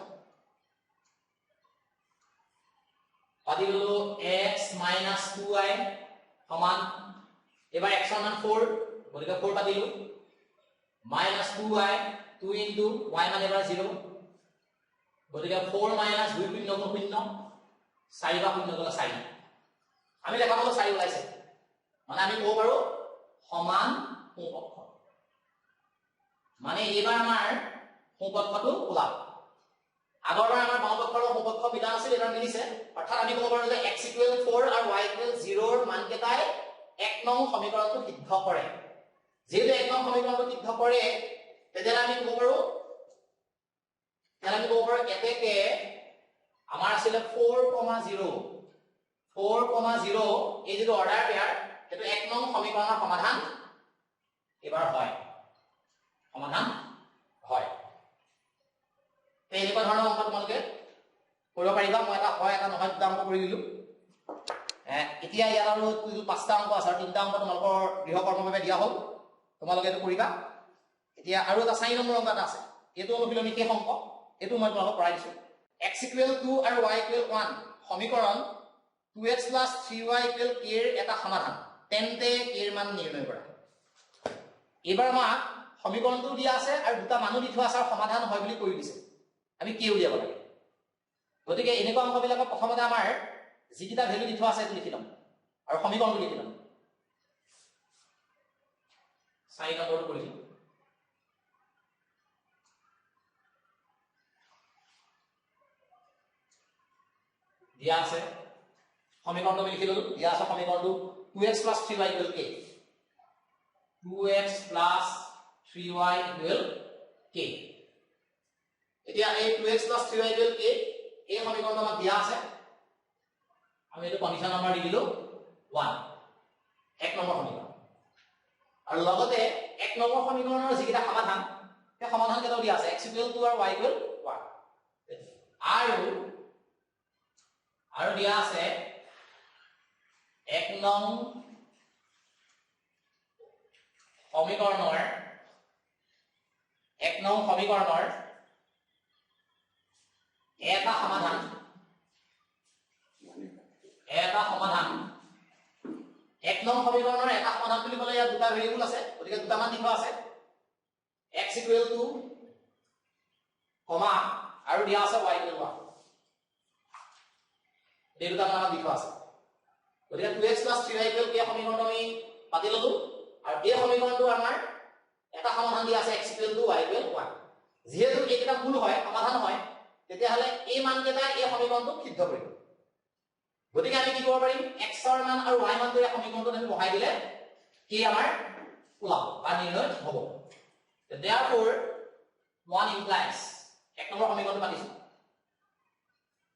পাতি ললো x - 2y সমান এবাৰ x ৰ মান 4 গতিকে 4 পাতিলো -2y 2 * y মান এবাৰ 0 গতিকে 4 - 2 0 0 4 বা 0 গলা 4 আমি দেখা পালো 4 ওলাইছে মানে আমি ক'ব পাৰো সমান সোঁ পক্ষ মানে এইবাৰ আমাৰ সোঁ পক্ষটো ওলাল আগৰবাৰ আমাৰ বাও পক্ষৰ সোঁ পক্ষ মিলা আছিল এবাৰ মিলিছে অৰ্থাৎ আমি ক'ব পাৰো যে x = 4 আৰু y = 0 ৰ মান কেইটাই এক নং সমীকৰণটো সিদ্ধ কৰে যেহেতু এক নং সমীকৰণটো সিদ্ধ কৰে তেতিয়াহ'লে আমি ক'ব পাৰো এতেকে আমাৰ আছিল 4,0 এই যিটো অৰ্ডাৰ পেয়াৰ সেইটো এক নং সমীকৰণৰ সমাধান এবাৰ হয় এনেকুৱা ধৰণৰ অংক তোমালোকে কৰিব পাৰিবা মই এটা হয় এটা নহয় দুটা অংক কৰি দিলো এতিয়া ইয়াত আৰু 5টা অংক আছে আৰু 3টা অংক তোমালোকৰ গৃহকৰ্মৰ বাবে দিয়া হ'ল তোমালোকে এইটো কৰিবা এতিয়া আৰু এটা 4 নম্বৰ অংক এটা আছে এইটো অনুশীলনী শেষ অংক এইটো মই তোমালোকক কৰাই দিছো x = 2 আৰু y = 1 সমীকৰণ 2x + 3y = k এৰ এটা সমাধান তেন্তে k এৰ মান নিৰ্ণয় কৰা এবাৰ আমাক সমীকৰণটো দিয়া আছে আৰু দুটা মানো দি থোৱা আছে আৰু সমাধান হয় বুলি কৈ দিছে আমি k উলিয়াব লাগে গতিকে এনেকুৱা অংকবিলাকক প্ৰথমতে আমাৰ যিকিটা ভ্যালু দি থোৱা আছে লিখি লম আৰু সমীকৰণটো লিখি লম 4 নম্বৰটো কৰি দিম দিয়া আছে সমীকৰণটো লিখি ললো দিয়া আছে সমীকৰণটো 2x + 3y = k 2x + 3y = k এতিয়া এই 2x + 3y = k এই সমীকৰণটো আমাক দিয়া আছে আমি এটো কন্ডিশন নাম্বাৰ দি দিলো 1 এক নম্বৰ সমীকৰণ আৰু লগতে এক নম্বৰ সমীকৰণৰ যিকিটা সমাধান সেই সমাধান কেইটা দিয়া আছে x = 2 আৰু y = 1 আৰু দিয়া আছে এক নং সমীকৰণৰ এটা সমাধান এক নং সমীকৰণৰ এটা সমাধান বুলি ক'লে ইয়াত দুটা ভেৰিয়েবল আছে গতিকে দুটা মান দি থোৱা আছে x = 2 আৰু দিয়া আছে y = 1 এই দুটা মান দি থোৱা আছে গতিকে 2x + 3y = k সমীকৰণটো আমি পাতি ললো আৰু এই সমীকৰণটো আমাৰ এটা সমাধান দিয়া আছে x = 2 y = 1 যেহেতু এইটা মূল হয় সমাধান হয় তেতিয়া হলে এই মানকেইটা এই সমীকৰণটো সিদ্ধ কৰিব গতিকে আমি কি কৰিব পাৰিম x ৰ মান আৰু y মানটো এই সমীকৰণটোত আমি বহাই দিলে কি আমাৰ ওলাব বা নিৰ্ণয় হ'ব therefore one implies এক নম্বৰ সমীকৰণটো পাতিছো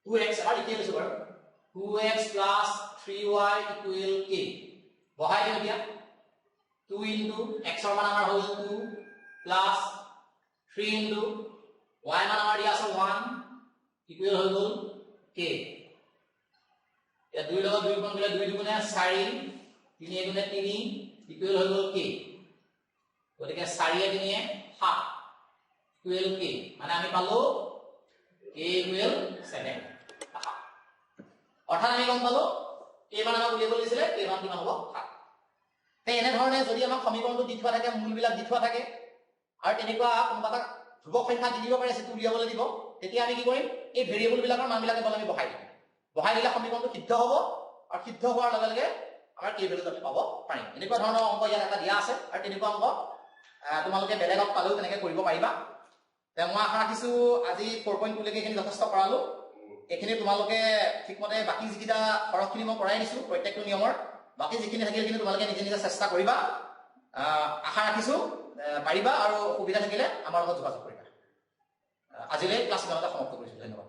2x আমাৰ লিখি লৈছো বাৰু 2x + 3y = k বহাই দিম এতিয়া 2 * x ৰ মান আমাৰ হ'ল 2 প্লাস 3 * y মান আমাৰ দিয়া আছে 1 ইকুৱেল হৈ গ'ল k या 2 লগত 2 গুণ কৰিলে 2 দুগুণে 4 3 গুণে 3 ইকুৱেল হৈ গ'ল k গতিকে 4 3 7 ইকুৱেল k মানে আমি পালো k = 7 অৰ্থাৎ আমি গম পালো k মান আমাক উলিয়াব দিছিলে k মান কিমান হ'ব 7 তে এনে ধৰণে যদি আমাক সমীকৰণটো দি থোৱা থাকে মূলবিলাক দি থোৱা থাকে আৰু তেনেকুৱা কোনোবা এটা ধ্ৰুৱক সংখ্যা দি দিব পাৰে সেটো উলিয়াবলৈ দিব তেতিয়া আমি কি কৰিম এই ভেৰিয়েবল বিলাকৰ মানবিলাক কেৱল আমি বহাই দিলে সমীকৰণটো সিদ্ধ হ'ব আৰু সিদ্ধ হোৱাৰ লগে লগে আমাৰ k ভ্যালু আমি পাব পাৰিম এনেকুৱা ধৰণৰ অংক ইয়াত এটা দিয়া আছে আৰু তেনেকুৱা অংক তোমালোকে বেলেগত পালেও তেনেকৈ কৰিব পাৰিবা তে মই আশা ৰাখিছো আজি 4.2 লৈকে এখিনি যথেষ্ট কৰালো এখিনি তোমালোকে ঠিকমতে বাকি যিকিটা খৰচখিনি মই কৰাই দিছো প্ৰত্যেকটো নিয়মৰ বাকি যিখিনি থাকিলে কিন্তু তোমালোকে নিজে নিজে চেষ্টা কৰিবা আশা ৰাখিছো পাৰিবা আৰু সুবিধা থাকিলে আমাৰ লগত যোগাযোগ কৰিবা আজিলৈ ক্লাছ ইমানতে সমাপ্ত কৰিছো ধন্যবাদ